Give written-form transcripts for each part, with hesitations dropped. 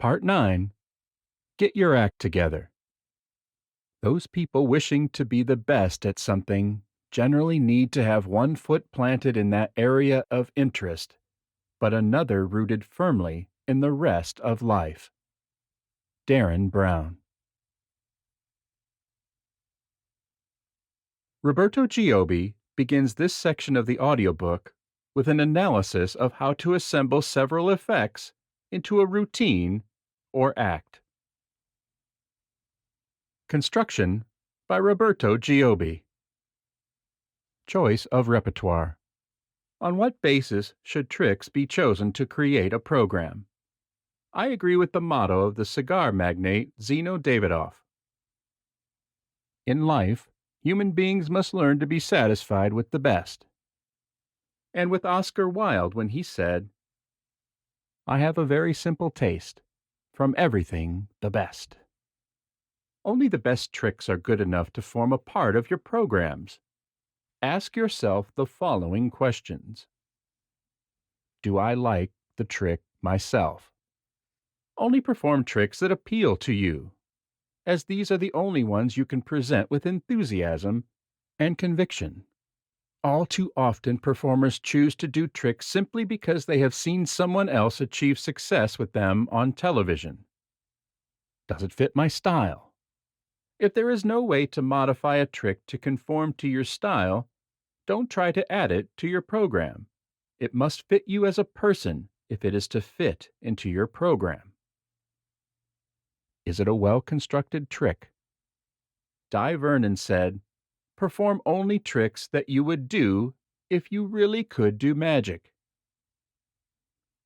Part 9. Get your act together. Those people wishing to be the best at something generally need to have one foot planted in that area of interest, but another rooted firmly in the rest of life. Derren Brown. Roberto Giobbi begins this section of the audiobook with an analysis of how to assemble several effects into a routine or act. Construction by Roberto Giobbi. Choice of repertoire. On what basis should tricks be chosen to create a program? I agree with the motto of the cigar magnate Zeno Davidoff. In life, human beings must learn to be satisfied with the best. And with Oscar Wilde when he said, "I have a very simple taste, from everything the best." Only the best tricks are good enough to form a part of your programs. Ask yourself the following questions. Do I like the trick myself? Only perform tricks that appeal to you, as these are the only ones you can present with enthusiasm and conviction. All too often, performers choose to do tricks simply because they have seen someone else achieve success with them on television. Does it fit my style? If there is no way to modify a trick to conform to your style, don't try to add it to your program. It must fit you as a person if it is to fit into your program. Is it a well-constructed trick? Di Vernon said, "Perform only tricks that you would do if you really could do magic."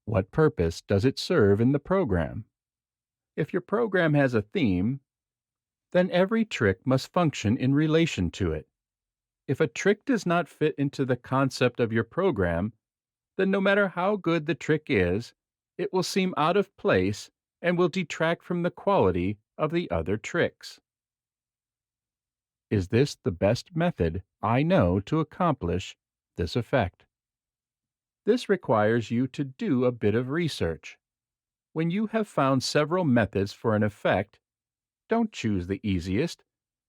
What purpose does it serve in the program? If your program has a theme, then every trick must function in relation to it. If a trick does not fit into the concept of your program, then no matter how good the trick is, it will seem out of place and will detract from the quality of the other tricks. Is this the best method I know to accomplish this effect? This requires you to do a bit of research. When you have found several methods for an effect, don't choose the easiest,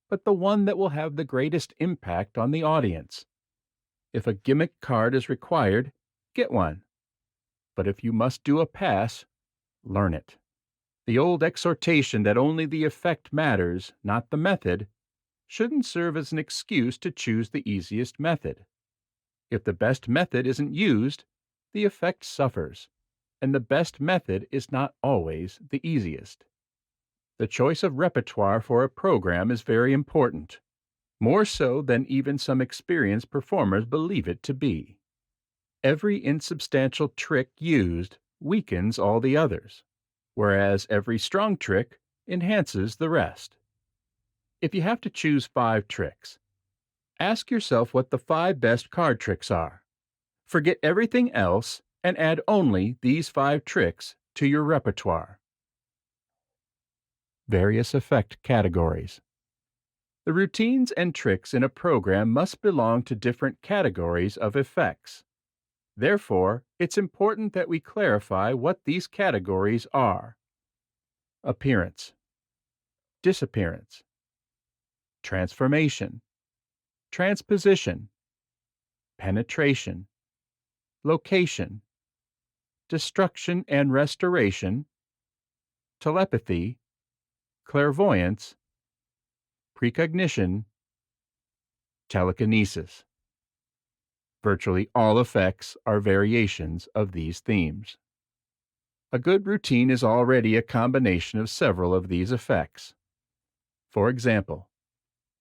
but the one that will have the greatest impact on the audience. If a gimmick card is required, get one. But if you must do a pass, learn it. The old exhortation that only the effect matters, not the method, shouldn't serve as an excuse to choose the easiest method. If the best method isn't used, the effect suffers, and the best method is not always the easiest. The choice of repertoire for a program is very important, more so than even some experienced performers believe it to be. Every insubstantial trick used weakens all the others, whereas every strong trick enhances the rest. If you have to choose 5 tricks, ask yourself what the 5 best card tricks are. Forget everything else and add only these 5 tricks to your repertoire. Various effect categories. The routines and tricks in a program must belong to different categories of effects. Therefore, it's important that we clarify what these categories are. Appearance, disappearance, transformation, transposition, penetration, location, destruction and restoration, telepathy, clairvoyance, precognition, telekinesis. Virtually all effects are variations of these themes. A good routine is already a combination of several of these effects. For example,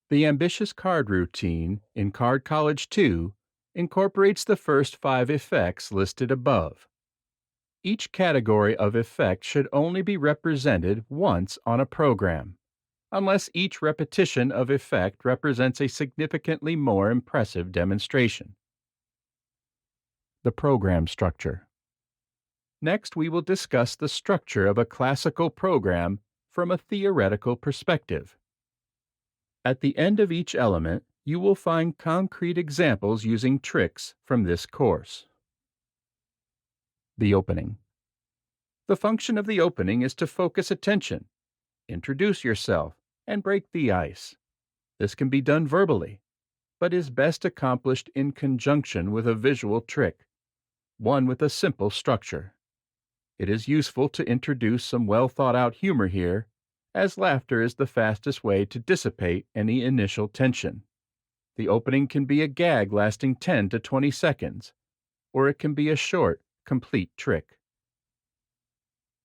the ambitious card routine in Card College 2 incorporates the first 5 effects listed above. Each category of effect should only be represented once on a program, unless each repetition of effect represents a significantly more impressive demonstration. The program structure. Next, we will discuss the structure of a classical program from a theoretical perspective. At the end of each element, you will find concrete examples using tricks from this course. The opening. The function of the opening is to focus attention, introduce yourself, and break the ice. This can be done verbally, but is best accomplished in conjunction with a visual trick, one with a simple structure. It is useful to introduce some well-thought-out humor here, as laughter is the fastest way to dissipate any initial tension. The opening can be a gag lasting 10 to 20 seconds, or it can be a short, complete trick.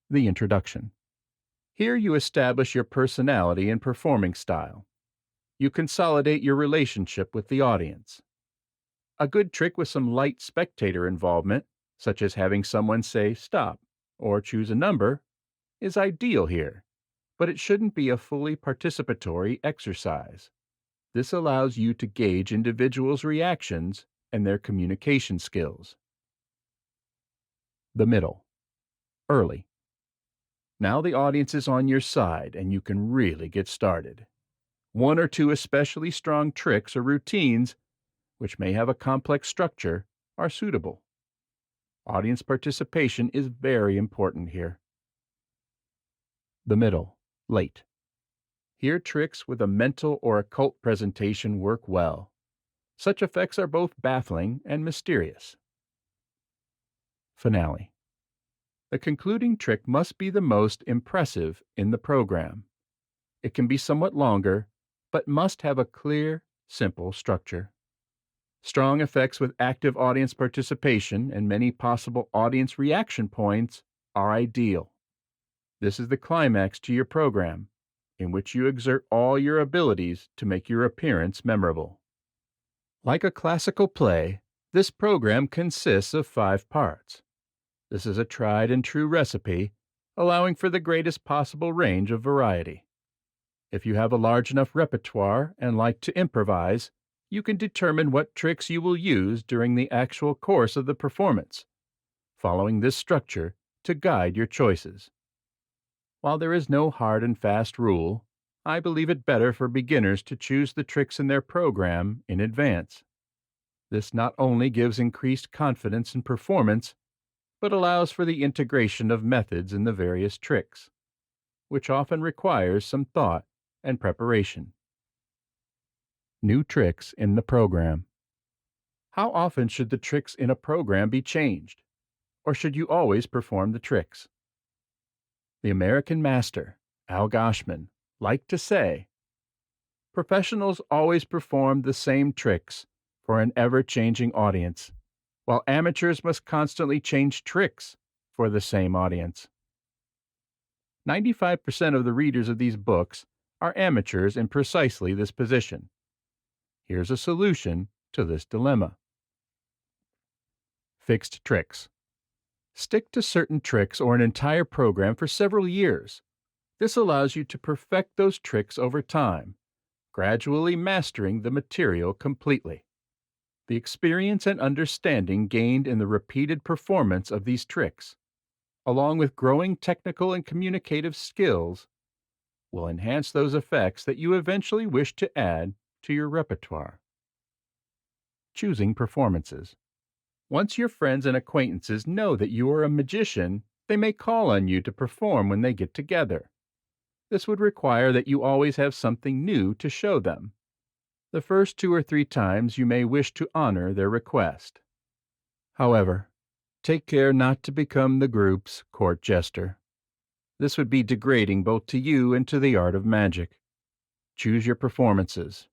The introduction. Here you establish your personality and performing style. You consolidate your relationship with the audience. A good trick with some light spectator involvement, such as having someone say stop or choose a number, is ideal here, but it shouldn't be a fully participatory exercise. This allows you to gauge individuals' reactions and their communication skills. The middle. Early. Now the audience is on your side and you can really get started. One or two especially strong tricks or routines, which may have a complex structure, are suitable. Audience participation is very important here. The middle. Late. Here tricks with a mental or occult presentation work well. Such effects are both baffling and mysterious. Finale. The concluding trick must be the most impressive in the program. It can be somewhat longer, but must have a clear, simple structure. Strong effects with active audience participation and many possible audience reaction points are ideal. This is the climax to your program, in which you exert all your abilities to make your appearance memorable. Like a classical play, this program consists of 5 parts. This is a tried and true recipe, allowing for the greatest possible range of variety. If you have a large enough repertoire and like to improvise, you can determine what tricks you will use during the actual course of the performance, following this structure to guide your choices. While there is no hard and fast rule, I believe it better for beginners to choose the tricks in their program in advance. This not only gives increased confidence in performance, but allows for the integration of methods in the various tricks, which often requires some thought and preparation. New tricks in the program. How often should the tricks in a program be changed? Or should you always perform the tricks? The American master, Al Goshman, liked to say, "Professionals always perform the same tricks for an ever-changing audience, while amateurs must constantly change tricks for the same audience." 95% of the readers of these books are amateurs in precisely this position. Here's a solution to this dilemma. Fixed tricks. Stick to certain tricks or an entire program for several years. This allows you to perfect those tricks over time, gradually mastering the material completely. The experience and understanding gained in the repeated performance of these tricks, along with growing technical and communicative skills, will enhance those effects that you eventually wish to add to your repertoire. Choosing performances. Once your friends and acquaintances know that you are a magician, they may call on you to perform when they get together. This would require that you always have something new to show them. The first 2 or 3 times you may wish to honor their request. However, take care not to become the group's court jester. This would be degrading both to you and to the art of magic. Choose your performances.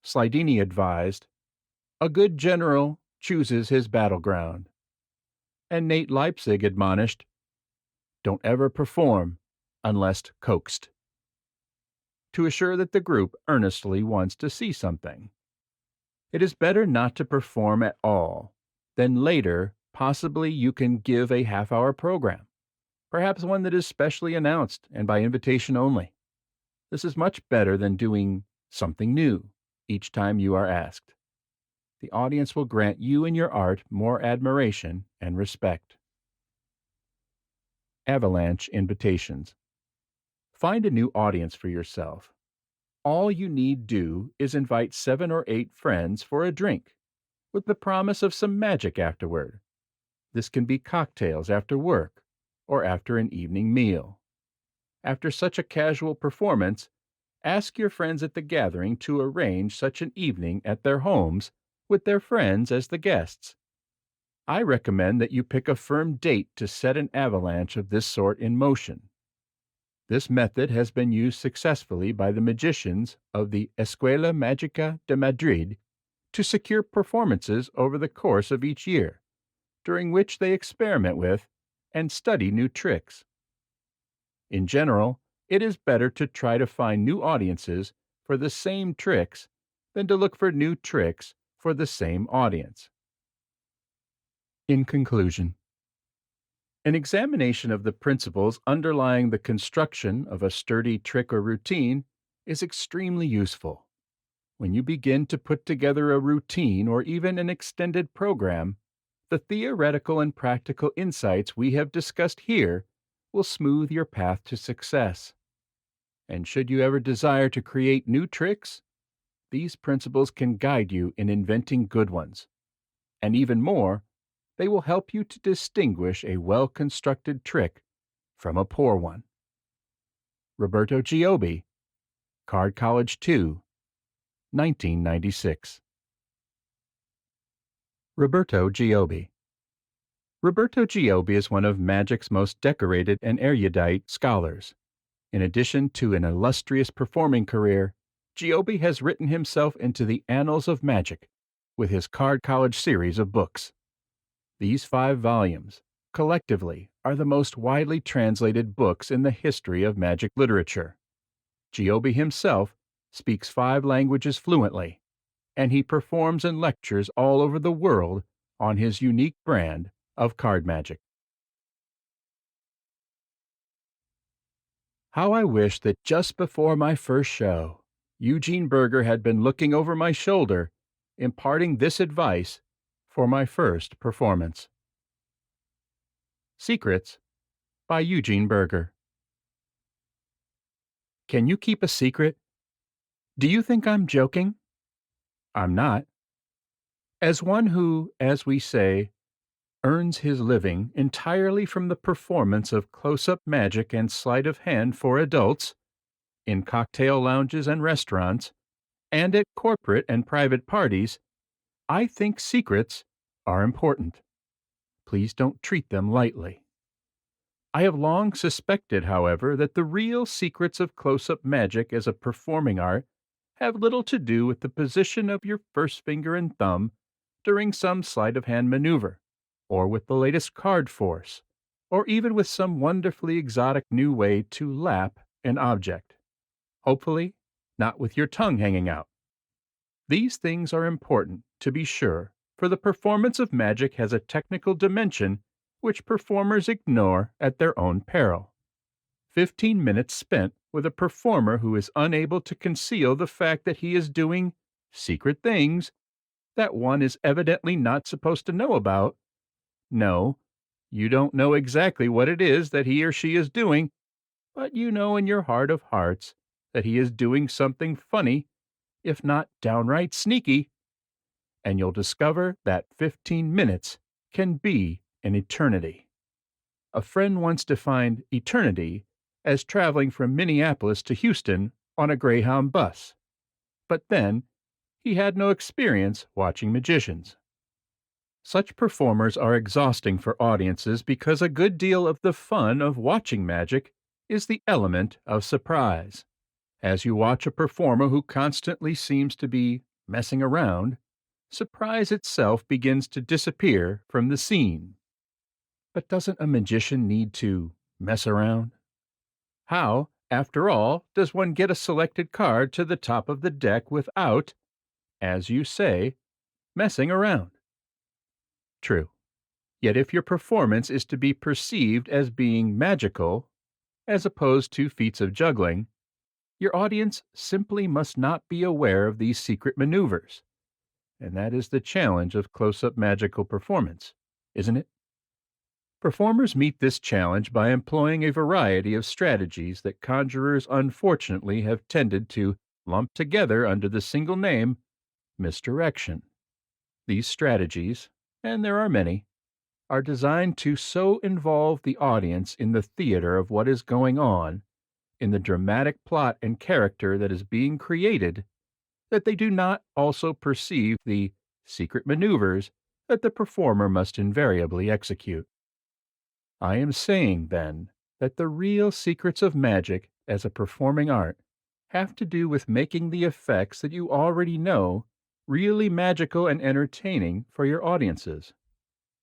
Slidini advised, "A good general chooses his battleground." And Nate Leipzig admonished, "Don't ever perform unless coaxed," to assure that the group earnestly wants to see something. It is better not to perform at all. Then later, possibly you can give a half-hour program, perhaps one that is specially announced and by invitation only. This is much better than doing something new each time you are asked. The audience will grant you and your art more admiration and respect. Avalanche invitations. Find a new audience for yourself. All you need do is invite 7 or 8 friends for a drink, with the promise of some magic afterward. This can be cocktails after work, or after an evening meal. After such a casual performance, ask your friends at the gathering to arrange such an evening at their homes with their friends as the guests. I recommend that you pick a firm date to set an avalanche of this sort in motion. This method has been used successfully by the magicians of the Escuela Mágica de Madrid to secure performances over the course of each year, during which they experiment with and study new tricks. In general, it is better to try to find new audiences for the same tricks than to look for new tricks for the same audience. In conclusion, an examination of the principles underlying the construction of a sturdy trick or routine is extremely useful. When you begin to put together a routine or even an extended program, the theoretical and practical insights we have discussed here will smooth your path to success. And should you ever desire to create new tricks, these principles can guide you in inventing good ones. And even more, they will help you to distinguish a well-constructed trick from a poor one. Roberto Giobbi, Card College 2, 1996. Roberto Giobbi. Roberto Giobbi is one of magic's most decorated and erudite scholars. In addition to an illustrious performing career, Giobbi has written himself into the annals of magic with his Card College series of books. These 5 volumes, collectively, are the most widely translated books in the history of magic literature. Giobbi himself speaks 5 languages fluently, and he performs and lectures all over the world on his unique brand of card magic. How I wish that just before my first show, Eugene Berger had been looking over my shoulder, imparting this advice for my first performance. Secrets by Eugene Berger. Can you keep a secret? Do you think I'm joking? I'm not. As one who, as we say, earns his living entirely from the performance of close-up magic and sleight of hand for adults, in cocktail lounges and restaurants, and at corporate and private parties, I think secrets are important. Please don't treat them lightly. I have long suspected, however, that the real secrets of close-up magic as a performing art have little to do with the position of your first finger and thumb during some sleight-of-hand maneuver, or with the latest card force, or even with some wonderfully exotic new way to lap an object. Hopefully, not with your tongue hanging out. These things are important, to be sure, for the performance of magic has a technical dimension which performers ignore at their own peril. 15 minutes spent with a performer who is unable to conceal the fact that he is doing secret things that one is evidently not supposed to know about. No, you don't know exactly what it is that he or she is doing, but you know in your heart of hearts that he is doing something funny, if not downright sneaky, and you'll discover that 15 minutes can be an eternity. A friend once defined eternity as traveling from Minneapolis to Houston on a Greyhound bus, but then he had no experience watching magicians. Such performers are exhausting for audiences because a good deal of the fun of watching magic is the element of surprise. As you watch a performer who constantly seems to be messing around, surprise itself begins to disappear from the scene. But doesn't a magician need to mess around? How, after all, does one get a selected card to the top of the deck without, as you say, messing around? True. Yet if your performance is to be perceived as being magical, as opposed to feats of juggling, your audience simply must not be aware of these secret maneuvers. And that is the challenge of close-up magical performance, isn't it? Performers meet this challenge by employing a variety of strategies that conjurers unfortunately have tended to lump together under the single name misdirection. These strategies, and there are many, are designed to so involve the audience in the theater of what is going on, in the dramatic plot and character that is being created, that they do not also perceive the secret maneuvers that the performer must invariably execute. I am saying, then, that the real secrets of magic as a performing art have to do with making the effects that you already know really magical and entertaining for your audiences.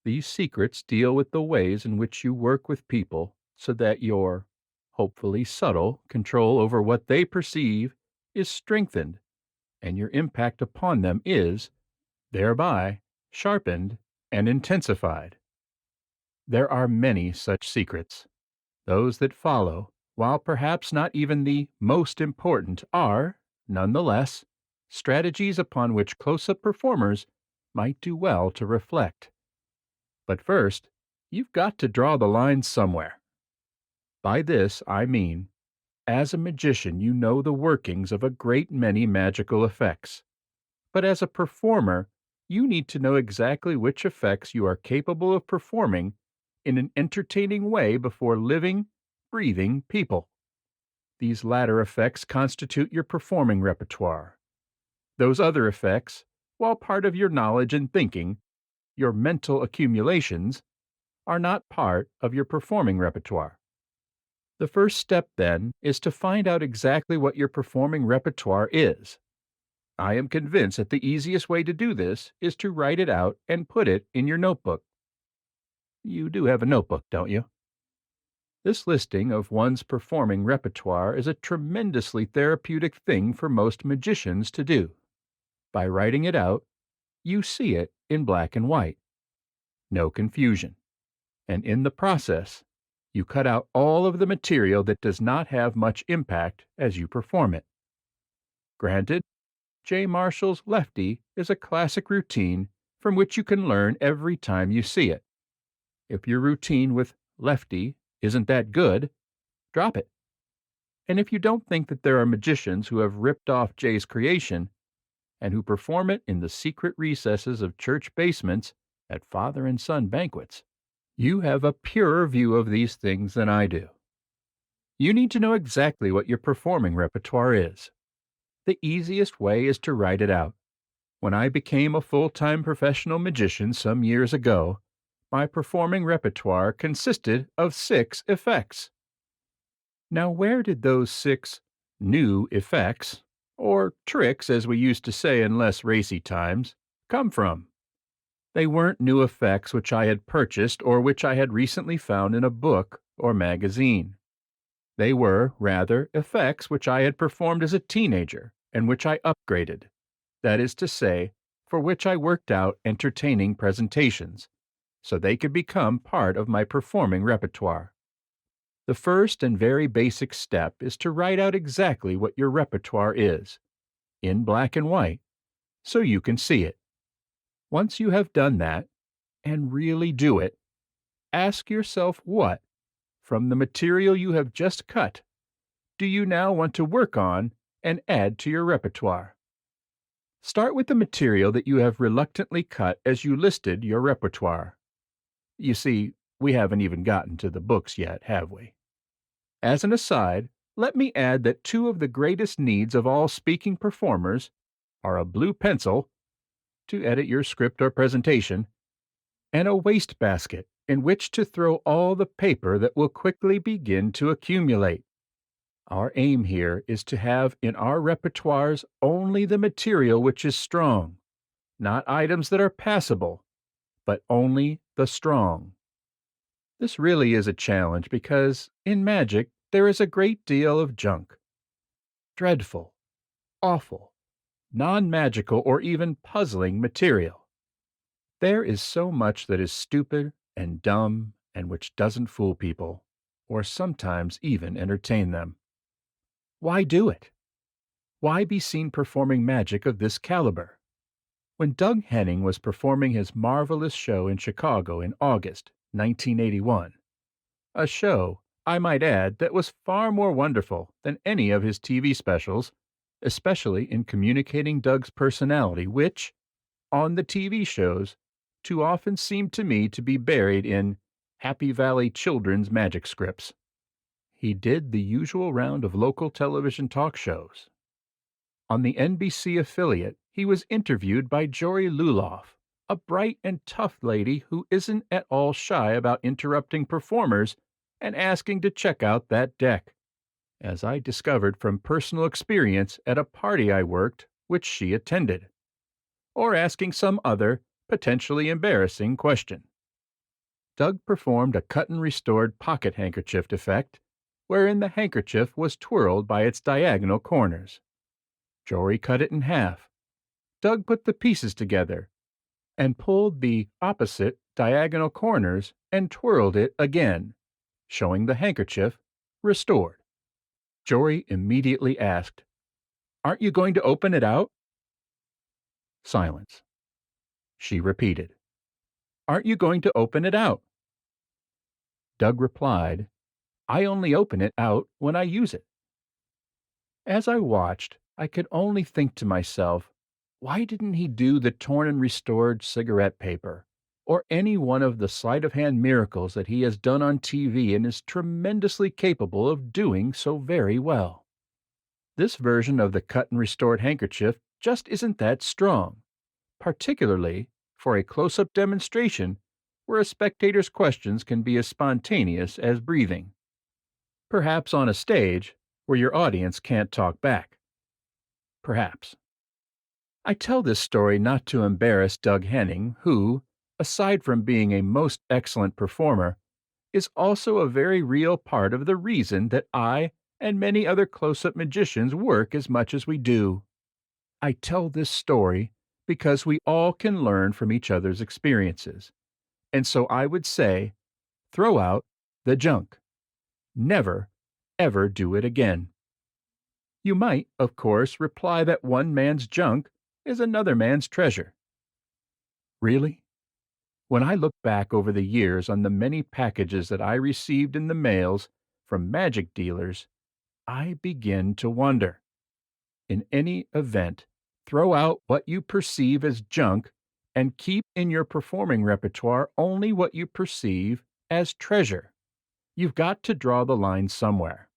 These secrets deal with the ways in which you work with people so that your, hopefully subtle, control over what they perceive is strengthened and your impact upon them is, thereby, sharpened and intensified. There are many such secrets. Those that follow, while perhaps not even the most important, are, nonetheless, strategies upon which close-up performers might do well to reflect. But first, you've got to draw the line somewhere. By this, I mean, as a magician, you know the workings of a great many magical effects. But as a performer, you need to know exactly which effects you are capable of performing in an entertaining way before living, breathing people. These latter effects constitute your performing repertoire. Those other effects, while part of your knowledge and thinking, your mental accumulations, are not part of your performing repertoire. The first step, then, is to find out exactly what your performing repertoire is. I am convinced that the easiest way to do this is to write it out and put it in your notebook. You do have a notebook, don't you? This listing of one's performing repertoire is a tremendously therapeutic thing for most magicians to do. By writing it out, you see it in black and white. No confusion. And in the process, you cut out all of the material that does not have much impact as you perform it. Granted, J. Marshall's Lefty is a classic routine from which you can learn every time you see it. If your routine with Lefty isn't that good, drop it. And if you don't think that there are magicians who have ripped off Jay's creation and who perform it in the secret recesses of church basements at father and son banquets, you have a purer view of these things than I do. You need to know exactly what your performing repertoire is. The easiest way is to write it out. When I became a full-time professional magician some years ago, my performing repertoire consisted of 6 effects. Now, where did those 6 new effects, or tricks as we used to say in less racy times, come from? They weren't new effects which I had purchased or which I had recently found in a book or magazine. They were, rather, effects which I had performed as a teenager and which I upgraded. That is to say, for which I worked out entertaining presentations, so they could become part of my performing repertoire. The first and very basic step is to write out exactly what your repertoire is, in black and white, so you can see it. Once you have done that, and really do it, ask yourself what, from the material you have just cut, do you now want to work on and add to your repertoire? Start with the material that you have reluctantly cut as you listed your repertoire. You see, we haven't even gotten to the books yet, have we? As an aside, let me add that 2 of the greatest needs of all speaking performers are a blue pencil to edit your script or presentation, and a wastebasket in which to throw all the paper that will quickly begin to accumulate. Our aim here is to have in our repertoires only the material which is strong, not items that are passable, but only the strong. This really is a challenge because, in magic, there is a great deal of junk. Dreadful, awful, non-magical or even puzzling material. There is so much that is stupid and dumb and which doesn't fool people, or sometimes even entertain them. Why do it? Why be seen performing magic of this caliber? When Doug Henning was performing his marvelous show in Chicago in August 1981, a show, I might add, that was far more wonderful than any of his TV specials, especially in communicating Doug's personality, which, on the TV shows, too often seemed to me to be buried in Happy Valley children's magic scripts. He did the usual round of local television talk shows. On the NBC affiliate, he was interviewed by Jory Luloff, a bright and tough lady who isn't at all shy about interrupting performers and asking to check out that deck, as I discovered from personal experience at a party I worked which she attended, or asking some other, potentially embarrassing question. Doug performed a cut-and-restored pocket handkerchief effect, wherein the handkerchief was twirled by its diagonal corners. Jory cut it in half. Doug put the pieces together and pulled the opposite diagonal corners and twirled it again, showing the handkerchief restored. Jory immediately asked, "Aren't you going to open it out?" Silence. She repeated, "Aren't you going to open it out?" Doug replied, "I only open it out when I use it." As I watched, I could only think to myself, why didn't he do the torn and restored cigarette paper, or any one of the sleight-of-hand miracles that he has done on TV and is tremendously capable of doing so very well? This version of the cut-and-restored handkerchief just isn't that strong, particularly for a close-up demonstration where a spectator's questions can be as spontaneous as breathing. Perhaps on a stage where your audience can't talk back. Perhaps. I tell this story not to embarrass Doug Henning, who, aside from being a most excellent performer, is also a very real part of the reason that I and many other close-up magicians work as much as we do. I tell this story because we all can learn from each other's experiences, and so I would say, throw out the junk. Never, ever do it again. You might, of course, reply that one man's junk is another man's treasure. Really? When I look back over the years on the many packages that I received in the mails from magic dealers, I begin to wonder. In any event, throw out what you perceive as junk and keep in your performing repertoire only what you perceive as treasure. You've got to draw the line somewhere.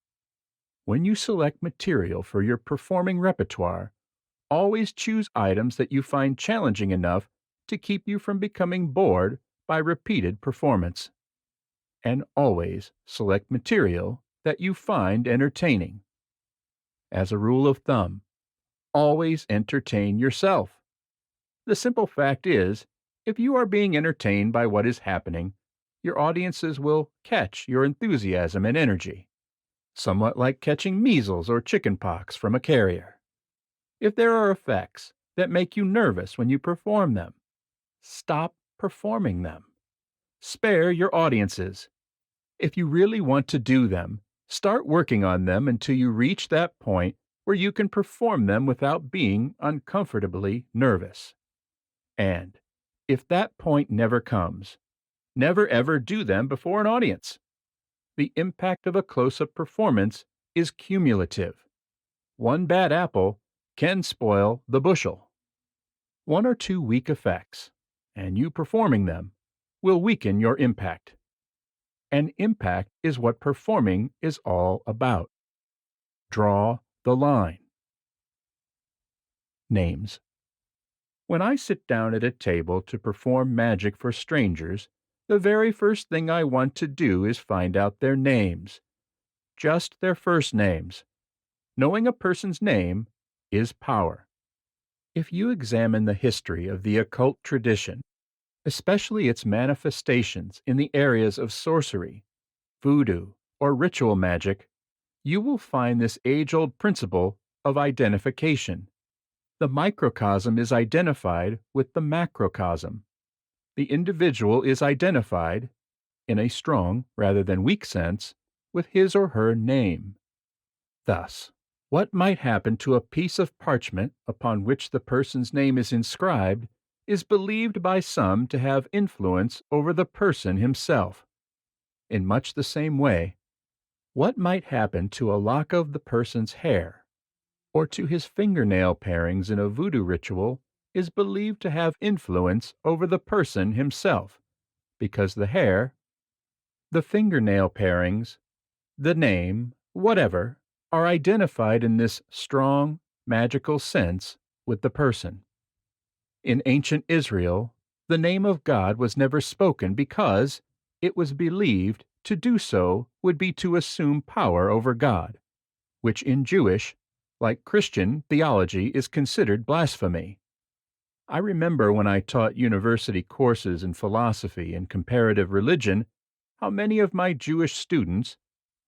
When you select material for your performing repertoire, always choose items that you find challenging enough to keep you from becoming bored by repeated performance. And always select material that you find entertaining. As a rule of thumb, always entertain yourself. The simple fact is, if you are being entertained by what is happening, your audiences will catch your enthusiasm and energy, somewhat like catching measles or chickenpox from a carrier. If there are effects that make you nervous when you perform them, stop performing them. Spare your audiences. If you really want to do them, start working on them until you reach that point where you can perform them without being uncomfortably nervous. And if that point never comes, never ever do them before an audience. The impact of a close-up performance is cumulative. One bad apple can spoil the bushel. One or two weak effects, and you performing them, will weaken your impact. And impact is what performing is all about. Draw the line. Names. When I sit down at a table to perform magic for strangers, the very first thing I want to do is find out their names. Just their first names. Knowing a person's name is power. If you examine the history of the occult tradition, especially its manifestations in the areas of sorcery, voodoo, or ritual magic, you will find this age-old principle of identification. The microcosm is identified with the macrocosm. The individual is identified, in a strong rather than weak sense, with his or her name. Thus, what might happen to a piece of parchment upon which the person's name is inscribed is believed by some to have influence over the person himself. In much the same way, what might happen to a lock of the person's hair, or to his fingernail parings in a voodoo ritual, is believed to have influence over the person himself, because the hair, the fingernail pairings, the name, whatever, are identified in this strong, magical sense with the person. In ancient Israel, the name of God was never spoken because it was believed to do so would be to assume power over God, which in Jewish, like Christian, theology is considered blasphemy. I remember when I taught university courses in philosophy and comparative religion, how many of my Jewish students,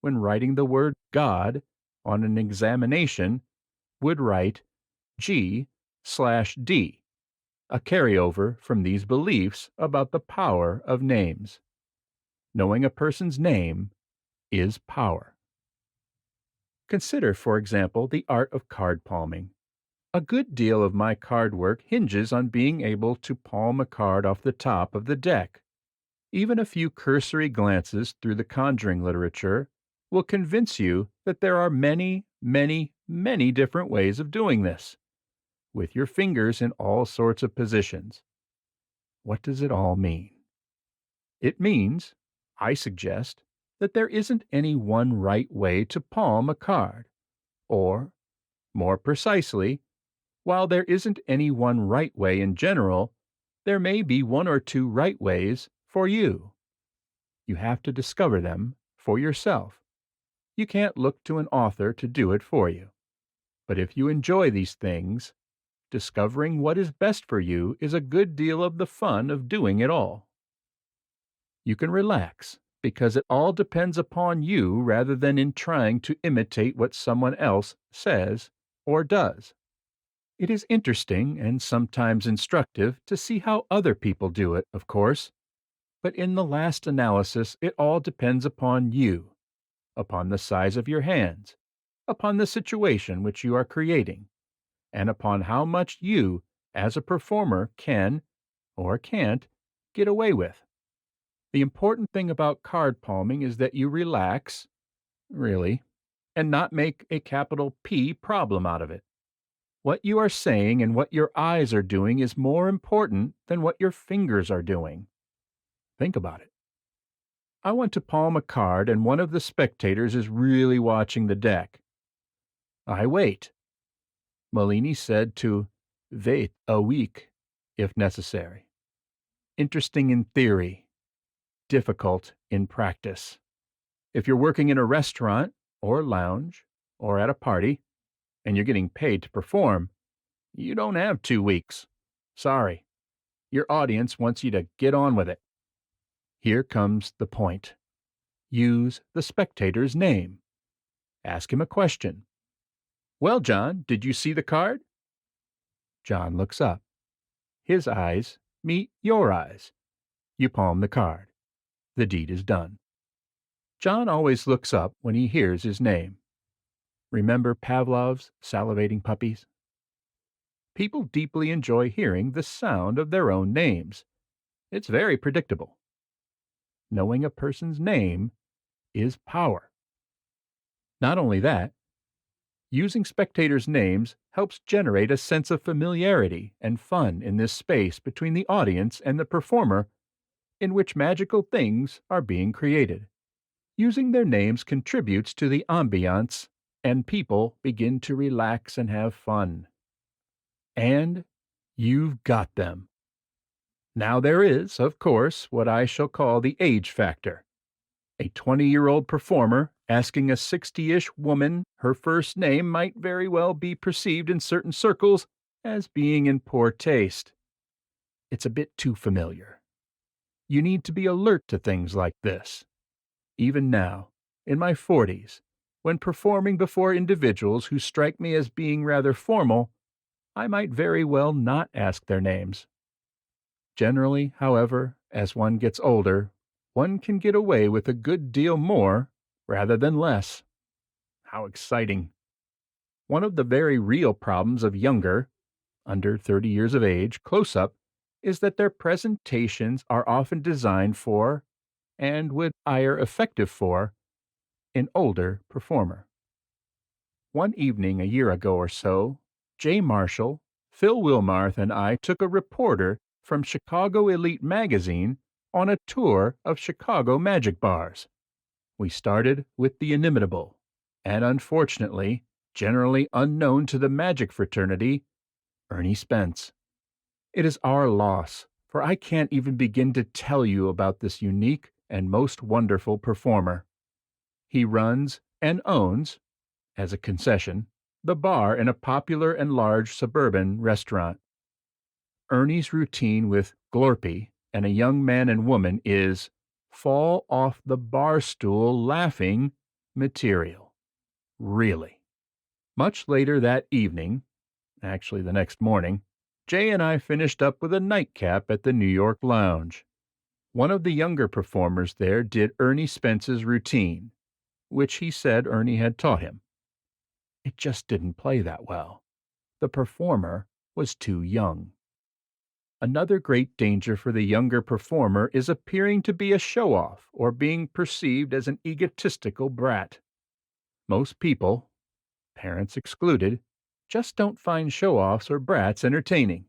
when writing the word God on an examination, would write G/D, a carryover from these beliefs about the power of names. Knowing a person's name is power. Consider, for example, the art of card palming. A good deal of my card work hinges on being able to palm a card off the top of the deck. Even a few cursory glances through the conjuring literature will convince you that there are many, many, many different ways of doing this, with your fingers in all sorts of positions. What does it all mean? It means, I suggest, that there isn't any one right way to palm a card, or, more precisely, while there isn't any one right way in general, there may be one or two right ways for you. You have to discover them for yourself. You can't look to an author to do it for you. But if you enjoy these things, discovering what is best for you is a good deal of the fun of doing it all. You can relax because it all depends upon you rather than in trying to imitate what someone else says or does. It is interesting and sometimes instructive to see how other people do it, of course, but in the last analysis it all depends upon you, upon the size of your hands, upon the situation which you are creating, and upon how much you, as a performer, can, or can't, get away with. The important thing about card palming is that you relax, really, and not make a capital P problem out of it. What you are saying and what your eyes are doing is more important than what your fingers are doing. Think about it. I want to palm a card and one of the spectators is really watching the deck. I wait. Malini said to wait a week, if necessary. Interesting in theory, difficult in practice. If you're working in a restaurant or lounge or at a party, and you're getting paid to perform, you don't have 2 weeks. Sorry. Your audience wants you to get on with it. Here comes the point. Use the spectator's name. Ask him a question. Well, John, did you see the card? John looks up. His eyes meet your eyes. You palm the card. The deed is done. John always looks up when he hears his name. Remember Pavlov's salivating puppies? People deeply enjoy hearing the sound of their own names. It's very predictable. Knowing a person's name is power. Not only that, using spectators' names helps generate a sense of familiarity and fun in this space between the audience and the performer in which magical things are being created. Using their names contributes to the ambiance, and people begin to relax and have fun. And you've got them. Now there is, of course, what I shall call the age factor. A 20-year-old performer asking a 60-ish woman her first name might very well be perceived in certain circles as being in poor taste. It's a bit too familiar. You need to be alert to things like this. Even now, in my 40s, when performing before individuals who strike me as being rather formal, I might very well not ask their names. Generally, however, as one gets older, one can get away with a good deal more rather than less. How exciting! One of the very real problems of younger, under 30 years of age, close-up, is that their presentations are often designed for, and would hire effective for, an older performer. One evening a year ago or so, J. Marshall, Phil Wilmarth and I took a reporter from Chicago Elite magazine on a tour of Chicago magic bars. We started with the inimitable, and unfortunately, generally unknown to the magic fraternity, Ernie Spence. It is our loss, for I can't even begin to tell you about this unique and most wonderful performer. He runs and owns, as a concession, the bar in a popular and large suburban restaurant. Ernie's routine with Glorpy and a young man and woman is fall off the bar stool laughing material. Really. Much later that evening, actually the next morning, Jay and I finished up with a nightcap at the New York Lounge. One of the younger performers there did Ernie Spence's routine, which he said Ernie had taught him. It just didn't play that well. The performer was too young. Another great danger for the younger performer is appearing to be a show-off or being perceived as an egotistical brat. Most people, parents excluded, just don't find show-offs or brats entertaining.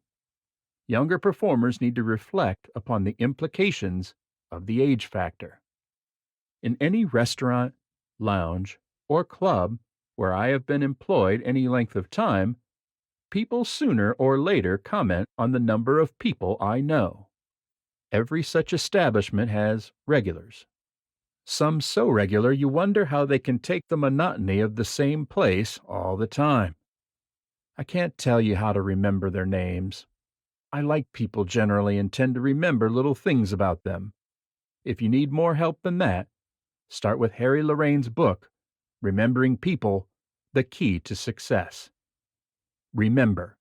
Younger performers need to reflect upon the implications of the age factor. In any restaurant, lounge, or club where I have been employed any length of time, people sooner or later comment on the number of people I know. Every such establishment has regulars. Some so regular you wonder how they can take the monotony of the same place all the time. I can't tell you how to remember their names. I like people generally and tend to remember little things about them. If you need more help than that, start with Harry Lorraine's book, Remembering People, The Key to Success. Remember,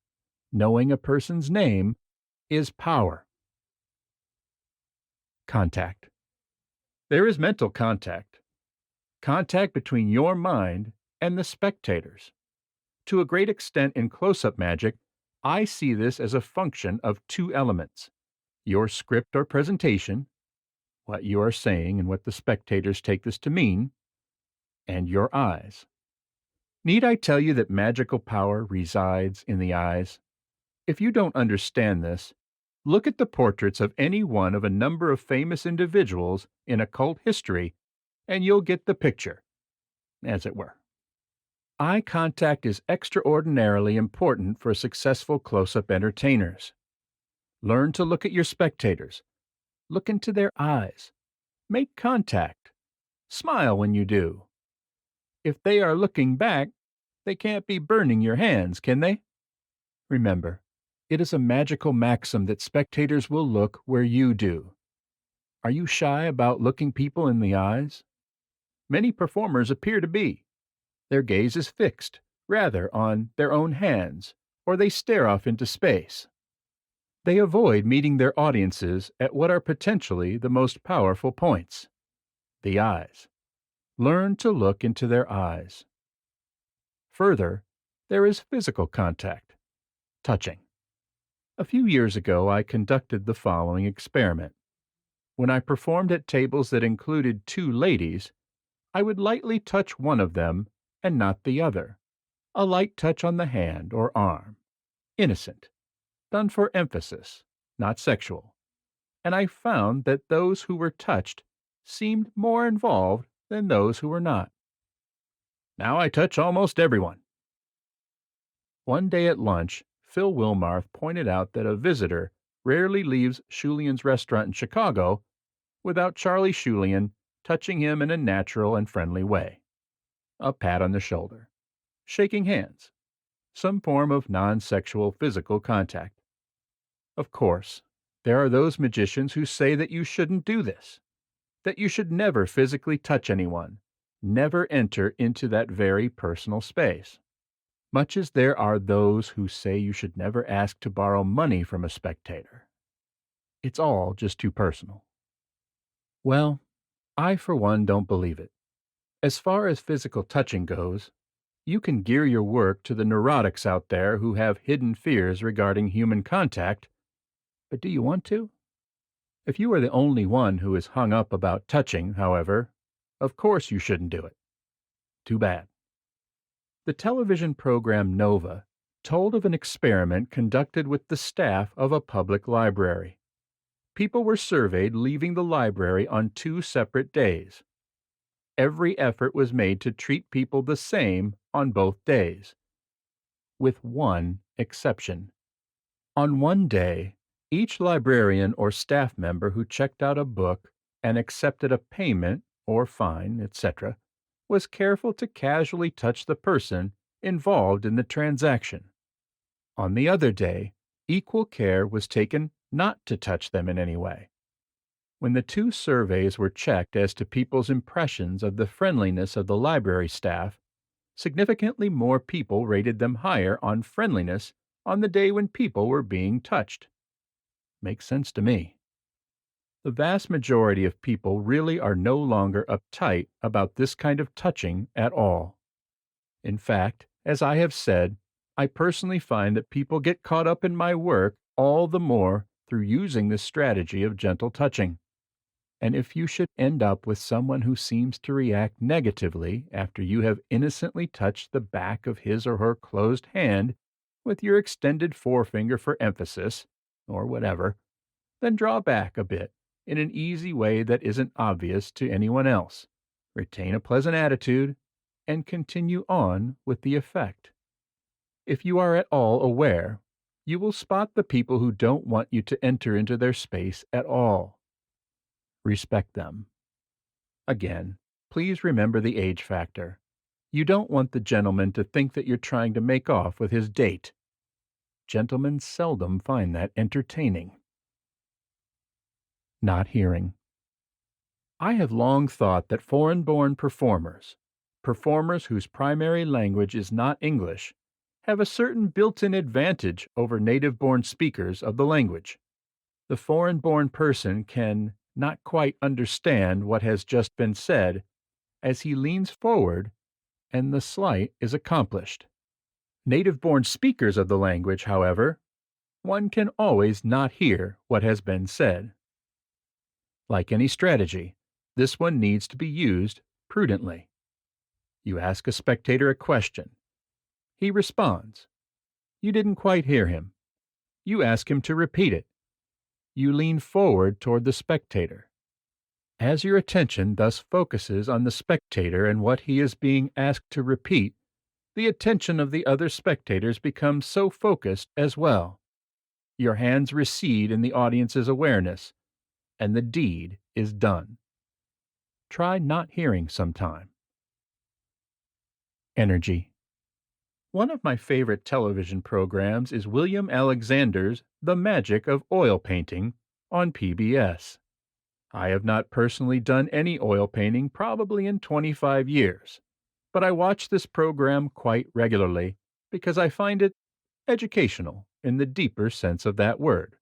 knowing a person's name is power. Contact. There is mental contact. Contact between your mind and the spectators. To a great extent in close-up magic, I see this as a function of two elements: your script or presentation, what you are saying and what the spectators take this to mean, and your eyes. Need I tell you that magical power resides in the eyes? If you don't understand this, look at the portraits of any one of a number of famous individuals in occult history, and you'll get the picture, as it were. Eye contact is extraordinarily important for successful close-up entertainers. Learn to look at your spectators. Look into their eyes. Make contact. Smile when you do. If they are looking back, they can't be burning your hands, can they? Remember, it is a magical maxim that spectators will look where you do. Are you shy about looking people in the eyes? Many performers appear to be. Their gaze is fixed, rather, on their own hands, or they stare off into space. They avoid meeting their audiences at what are potentially the most powerful points: the eyes. Learn to look into their eyes. Further, there is physical contact, touching. A few years ago, I conducted the following experiment. When I performed at tables that included two ladies, I would lightly touch one of them and not the other. A light touch on the hand or arm. Innocent. Done for emphasis, not sexual. And I found that those who were touched seemed more involved than those who were not. Now I touch almost everyone. One day at lunch, Phil Wilmarth pointed out that a visitor rarely leaves Shulian's restaurant in Chicago without Charlie Shulian touching him in a natural and friendly way. A pat on the shoulder, shaking hands, some form of non-sexual physical contact. Of course, there are those magicians who say that you shouldn't do this, that you should never physically touch anyone, never enter into that very personal space. Much as there are those who say you should never ask to borrow money from a spectator. It's all just too personal. Well, I for one don't believe it. As far as physical touching goes, you can gear your work to the neurotics out there who have hidden fears regarding human contact, but do you want to? If you are the only one who is hung up about touching, however, of course you shouldn't do it. Too bad. The television program Nova told of an experiment conducted with the staff of a public library. People were surveyed leaving the library on 2 separate days. Every effort was made to treat people the same on both days, with one exception. On one day, each librarian or staff member who checked out a book and accepted a payment or fine, etc., was careful to casually touch the person involved in the transaction. On the other day, equal care was taken not to touch them in any way. When the two surveys were checked as to people's impressions of the friendliness of the library staff, significantly more people rated them higher on friendliness on the day when people were being touched. Makes sense to me. The vast majority of people really are no longer uptight about this kind of touching at all. In fact, as I have said, I personally find that people get caught up in my work all the more through using this strategy of gentle touching. And if you should end up with someone who seems to react negatively after you have innocently touched the back of his or her closed hand with your extended forefinger for emphasis, or whatever, then draw back a bit in an easy way that isn't obvious to anyone else. Retain a pleasant attitude and continue on with the effect. If you are at all aware, you will spot the people who don't want you to enter into their space at all. Respect them. Again, please remember the age factor. You don't want the gentleman to think that you're trying to make off with his date. Gentlemen seldom find that entertaining. Not hearing. I have long thought that foreign-born performers whose primary language is not English, have a certain built-in advantage over native-born speakers of the language. The foreign-born person can not quite understand what has just been said as he leans forward and the slight is accomplished. Native-born speakers of the language, however, one can always not hear what has been said. Like any strategy, this one needs to be used prudently. You ask a spectator a question. He responds. You didn't quite hear him. You ask him to repeat it. You lean forward toward the spectator. As your attention thus focuses on the spectator and what he is being asked to repeat, the attention of the other spectators becomes so focused as well. Your hands recede in the audience's awareness, and the deed is done. Try not hearing sometime. Energy. One of my favorite television programs is William Alexander's The Magic of Oil Painting on PBS. I have not personally done any oil painting probably in 25 years, but I watch this program quite regularly because I find it educational in the deeper sense of that word.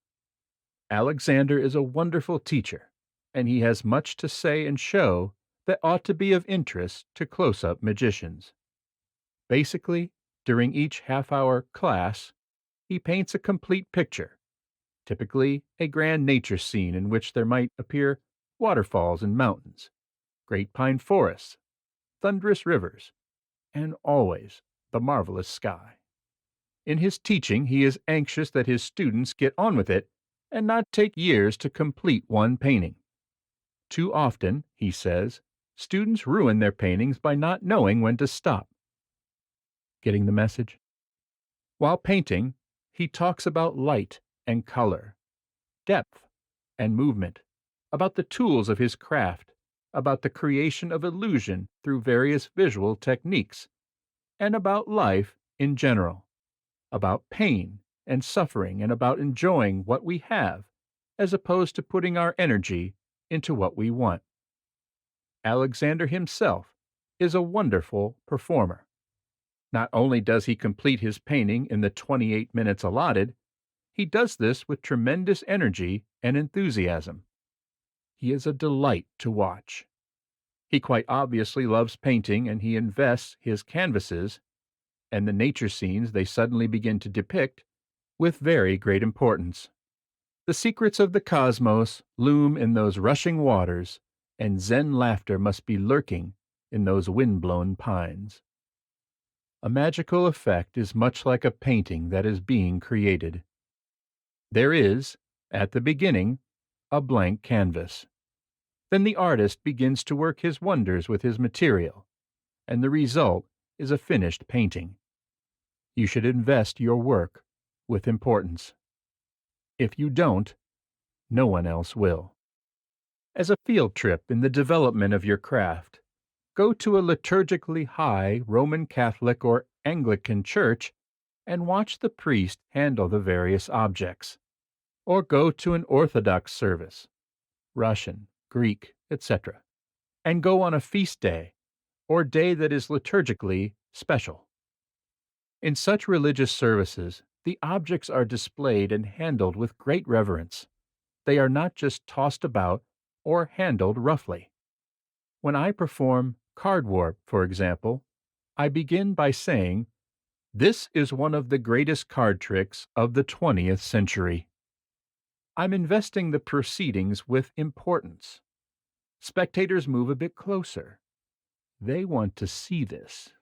Alexander is a wonderful teacher, and he has much to say and show that ought to be of interest to close-up magicians. Basically, during each half-hour class, he paints a complete picture, typically a grand nature scene in which there might appear waterfalls and mountains, great pine forests, thunderous rivers, and always the marvelous sky. In his teaching, he is anxious that his students get on with it and not take years to complete one painting. Too often, he says, students ruin their paintings by not knowing when to stop. Getting the message? While painting, he talks about light and color, depth and movement, about the tools of his craft, about the creation of illusion through various visual techniques, and about life in general, about pain and suffering, and about enjoying what we have, as opposed to putting our energy into what we want. Alexander himself is a wonderful performer. Not only does he complete his painting in the 28 minutes allotted, he does this with tremendous energy and enthusiasm. He is a delight to watch. He quite obviously loves painting, and he invests his canvases and the nature scenes they suddenly begin to depict with very great importance. The secrets of the cosmos loom in those rushing waters, and Zen laughter must be lurking in those wind-blown pines. A magical effect is much like a painting that is being created. There is, at the beginning, a blank canvas. Then the artist begins to work his wonders with his material, and the result is a finished painting. You should invest your work with importance. If you don't, no one else will. As a field trip in the development of your craft, go to a liturgically high Roman Catholic or Anglican church and watch the priest handle the various objects. Or go to an Orthodox service, Russian, Greek, etc., and go on a feast day or day that is liturgically special. In such religious services, the objects are displayed and handled with great reverence. They are not just tossed about or handled roughly. When I perform card warp, for example, I begin by saying, "This is one of the greatest card tricks of the 20th century." I'm investing the proceedings with importance. Spectators move a bit closer. They want to see this.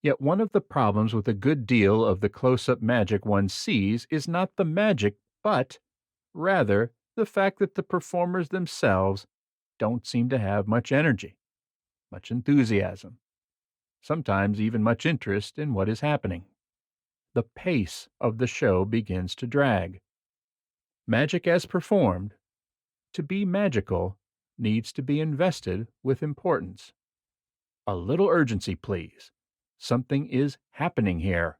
Yet one of the problems with a good deal of the close-up magic one sees is not the magic, but, rather, the fact that the performers themselves don't seem to have much energy, much enthusiasm, sometimes even much interest in what is happening. The pace of the show begins to drag. Magic as performed, to be magical, needs to be invested with importance. A little urgency, please. Something is happening here.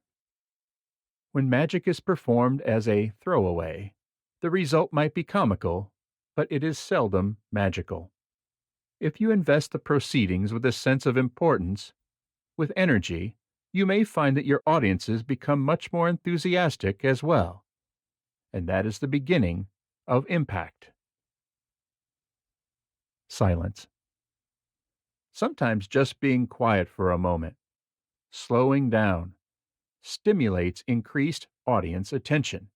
When magic is performed as a throwaway, the result might be comical, but it is seldom magical. If you invest the proceedings with a sense of importance, with energy, you may find that your audiences become much more enthusiastic as well. And that is the beginning of impact. Silence. Sometimes just being quiet for a moment, slowing down, stimulates increased audience attention.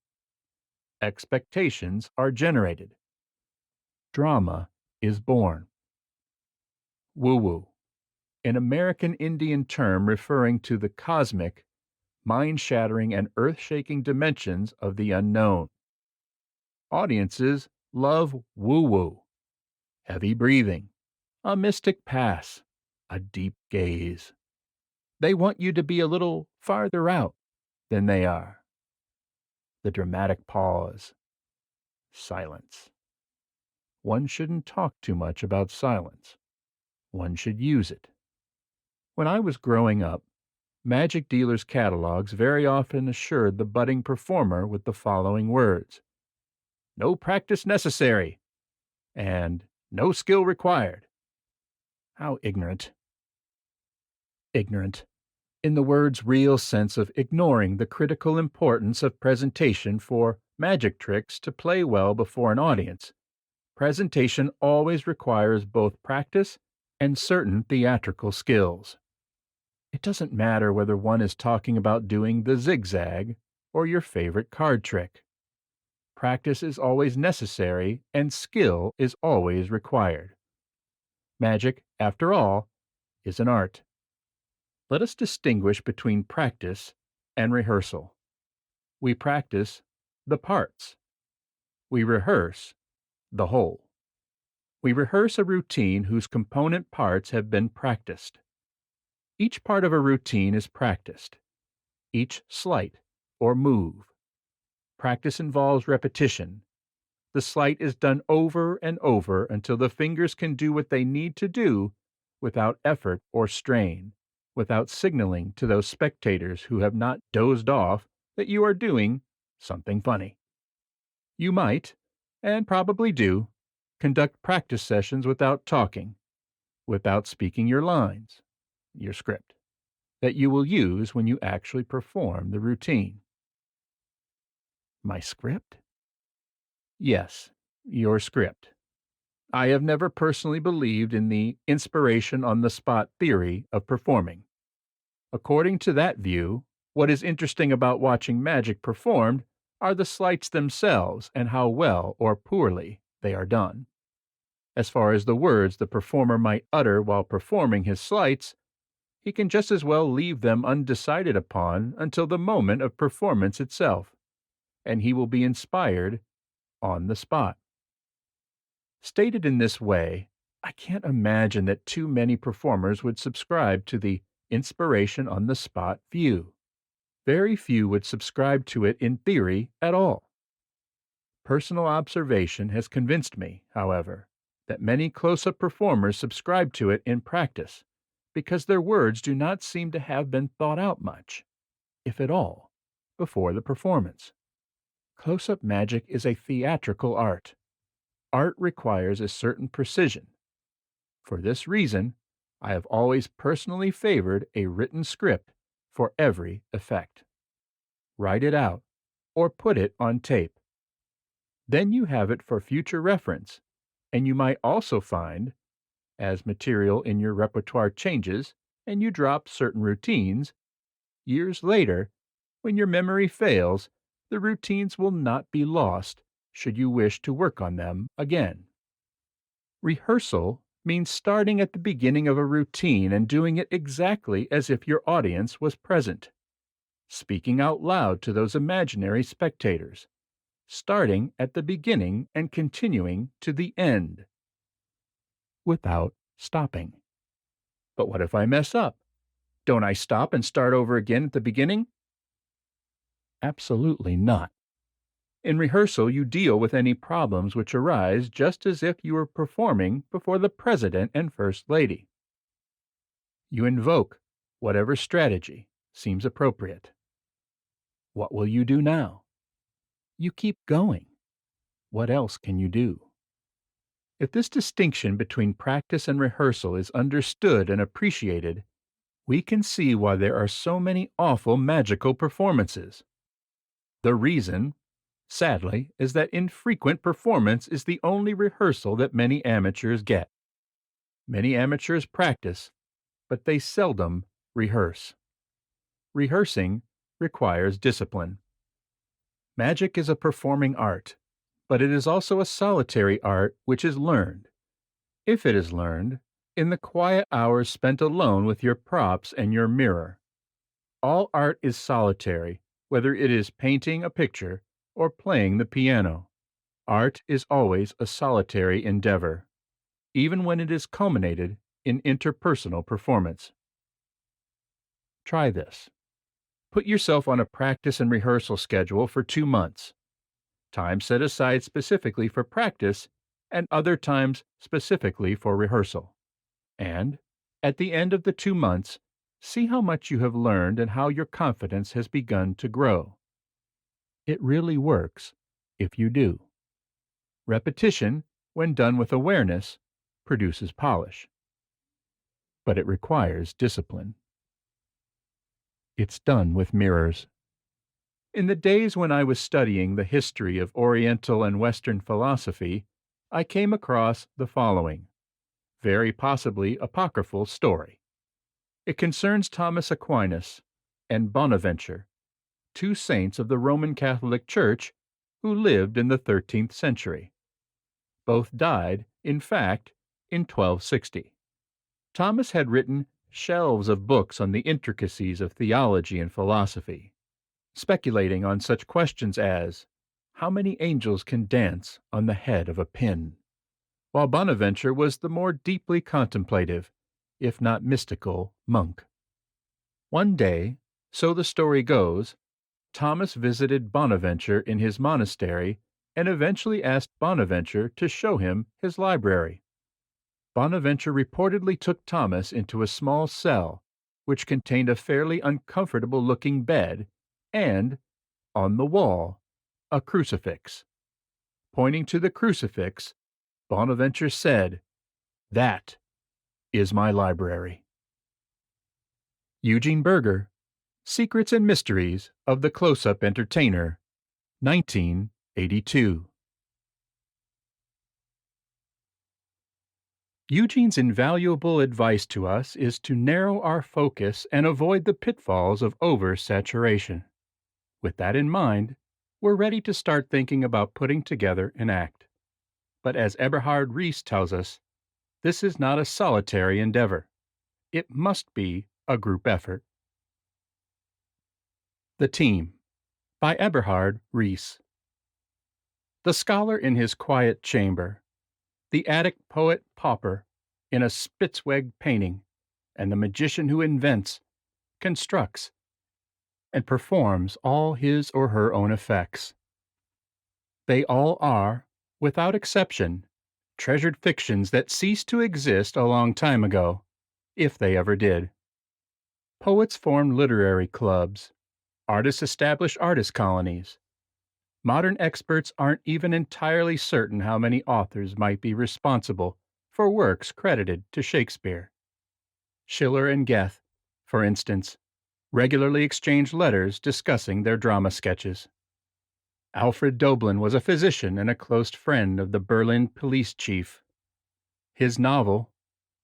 Expectations are generated. Drama is born. Woo-woo, an American Indian term referring to the cosmic, mind-shattering, and earth-shaking dimensions of the unknown. Audiences love woo-woo, heavy breathing, a mystic pass, a deep gaze. They want you to be a little farther out than they are. The dramatic pause. Silence. One shouldn't talk too much about silence. One should use it. When I was growing up, magic dealers' catalogs very often assured the budding performer with the following words: "No practice necessary," and "No skill required." How ignorant. Ignorant, in the word's real sense of ignoring the critical importance of presentation. For magic tricks to play well before an audience, presentation always requires both practice and certain theatrical skills. It doesn't matter whether one is talking about doing the zigzag or your favorite card trick. Practice is always necessary and skill is always required. Magic, after all, is an art. Let us distinguish between practice and rehearsal. We practice the parts. We rehearse the whole. We rehearse a routine whose component parts have been practiced. Each part of a routine is practiced. Each sleight or move. Practice involves repetition. The sleight is done over and over until the fingers can do what they need to do without effort or strain, without signaling to those spectators who have not dozed off that you are doing something funny. You might, and probably do, conduct practice sessions without talking, without speaking your lines, your script, that you will use when you actually perform the routine. My script? Yes, your script. I have never personally believed in the inspiration on the spot theory of performing. According to that view, what is interesting about watching magic performed are the sleights themselves and how well or poorly they are done. As far as the words the performer might utter while performing his sleights, he can just as well leave them undecided upon until the moment of performance itself, and he will be inspired on the spot. Stated in this way, I can't imagine that too many performers would subscribe to the inspiration on the spot view. Very few would subscribe to it in theory at all. Personal observation has convinced me, however, that many close-up performers subscribe to it in practice because their words do not seem to have been thought out much, if at all, before the performance. Close-up magic is a theatrical art. Art requires a certain precision. For this reason, I have always personally favored a written script for every effect. Write it out, or put it on tape. Then you have it for future reference, and you might also find, as material in your repertoire changes and you drop certain routines, years later, when your memory fails, the routines will not be lost should you wish to work on them again. Rehearsal means starting at the beginning of a routine and doing it exactly as if your audience was present, speaking out loud to those imaginary spectators, starting at the beginning and continuing to the end, without stopping. But what if I mess up? Don't I stop and start over again at the beginning? Absolutely not. In rehearsal, you deal with any problems which arise just as if you were performing before the President and First Lady. You invoke whatever strategy seems appropriate. What will you do now? You keep going. What else can you do? If this distinction between practice and rehearsal is understood and appreciated, we can see why there are so many awful magical performances. The reason, sadly, is that infrequent performance is the only rehearsal that many amateurs get. Many amateurs practice, but they seldom rehearse. Rehearsing requires discipline. Magic is a performing art, but it is also a solitary art which is learned. If it is learned, in the quiet hours spent alone with your props and your mirror. All art is solitary, whether it is painting a picture or playing the piano. Art is always a solitary endeavor, even when it is culminated in interpersonal performance. Try this. Put yourself on a practice and rehearsal schedule for 2 months. Time set aside specifically for practice and other times specifically for rehearsal. And, at the end of the 2 months, see how much you have learned and how your confidence has begun to grow. It really works if you do. Repetition, when done with awareness, produces polish. But it requires discipline. It's done with mirrors. In the days when I was studying the history of Oriental and Western philosophy, I came across the following, very possibly apocryphal story. It concerns Thomas Aquinas and Bonaventure, 2 saints of the Roman Catholic Church who lived in the 13th century. Both died, in fact, in 1260. Thomas had written shelves of books on the intricacies of theology and philosophy, speculating on such questions as, how many angels can dance on the head of a pin? While Bonaventure was the more deeply contemplative, if not mystical, monk. One day, so the story goes, Thomas visited Bonaventure in his monastery and eventually asked Bonaventure to show him his library. Bonaventure reportedly took Thomas into a small cell which contained a fairly uncomfortable-looking bed and, on the wall, a crucifix. Pointing to the crucifix, Bonaventure said, "That is my library." Eugene Berger, Secrets and Mysteries of the Close-Up Entertainer, 1982. Eugene's invaluable advice to us is to narrow our focus and avoid the pitfalls of oversaturation. With that in mind, we're ready to start thinking about putting together an act. But as Eberhard Riese tells us, this is not a solitary endeavor. It must be a group effort. The Team by Eberhard, Riese. The scholar in his quiet chamber, the attic poet pauper in a Spitzweg painting, and the magician who invents, constructs, and performs all his or her own effects. They all are, without exception, treasured fictions that ceased to exist a long time ago, if they ever did. Poets formed literary clubs. Artists established artist colonies. Modern experts aren't even entirely certain how many authors might be responsible for works credited to Shakespeare. Schiller and Goethe, for instance, regularly exchanged letters discussing their drama sketches. Alfred Doblin was a physician and a close friend of the Berlin police chief. His novel,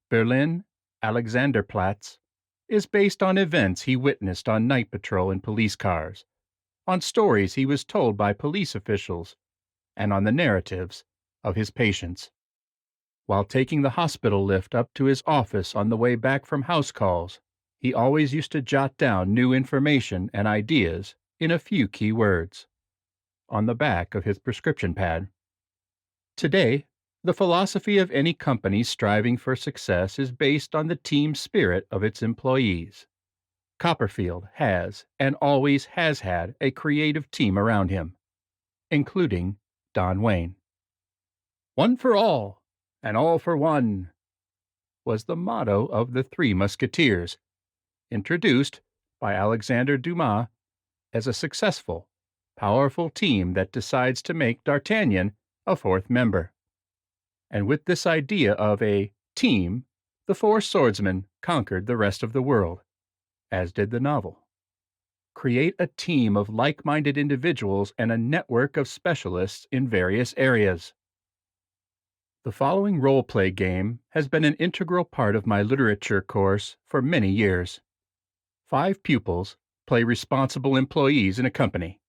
Berlin Alexanderplatz, is based on events he witnessed on night patrol in police cars, on stories he was told by police officials, and on the narratives of his patients. While taking the hospital lift up to his office on the way back from house calls, he always used to jot down new information and ideas in a few key words on the back of his prescription pad. Today, the philosophy of any company striving for success is based on the team spirit of its employees. Copperfield has and always has had a creative team around him, including Don Wayne. "One for all, and all for one," was the motto of the Three Musketeers, introduced by Alexandre Dumas as a successful, powerful team that decides to make D'Artagnan a fourth member. And with this idea of a team, the four swordsmen conquered the rest of the world, as did the novel. Create a team of like-minded individuals and a network of specialists in various areas. The following role-play game has been an integral part of my literature course for many years. 5 pupils play responsible employees in a company.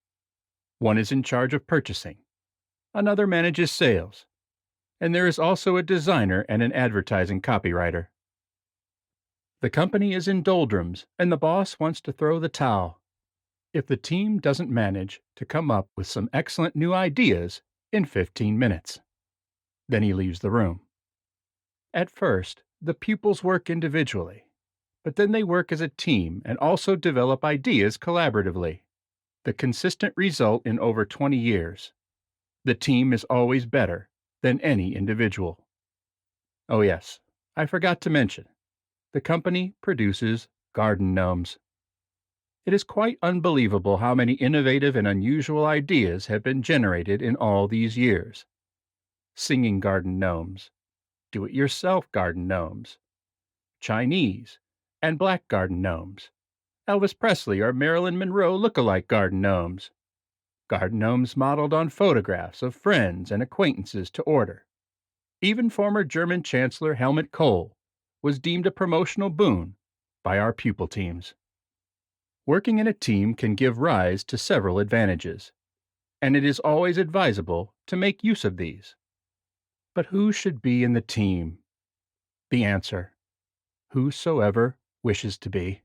One is in charge of purchasing, another manages sales, and there is also a designer and an advertising copywriter. The company is in doldrums, and the boss wants to throw the towel if the team doesn't manage to come up with some excellent new ideas in 15 minutes. Then he leaves the room. At first, the pupils work individually, but then they work as a team and also develop ideas collaboratively. The consistent result in over 20 years. The team is always better than any individual. Oh yes, I forgot to mention, the company produces garden gnomes. It is quite unbelievable how many innovative and unusual ideas have been generated in all these years. Singing garden gnomes, do-it-yourself garden gnomes, Chinese and black garden gnomes, Elvis Presley or Marilyn Monroe look-alike garden gnomes modeled on photographs of friends and acquaintances to order. Even former German Chancellor Helmut Kohl was deemed a promotional boon by our pupil teams. Working in a team can give rise to several advantages, and it is always advisable to make use of these. But who should be in the team? The answer: whosoever wishes to be.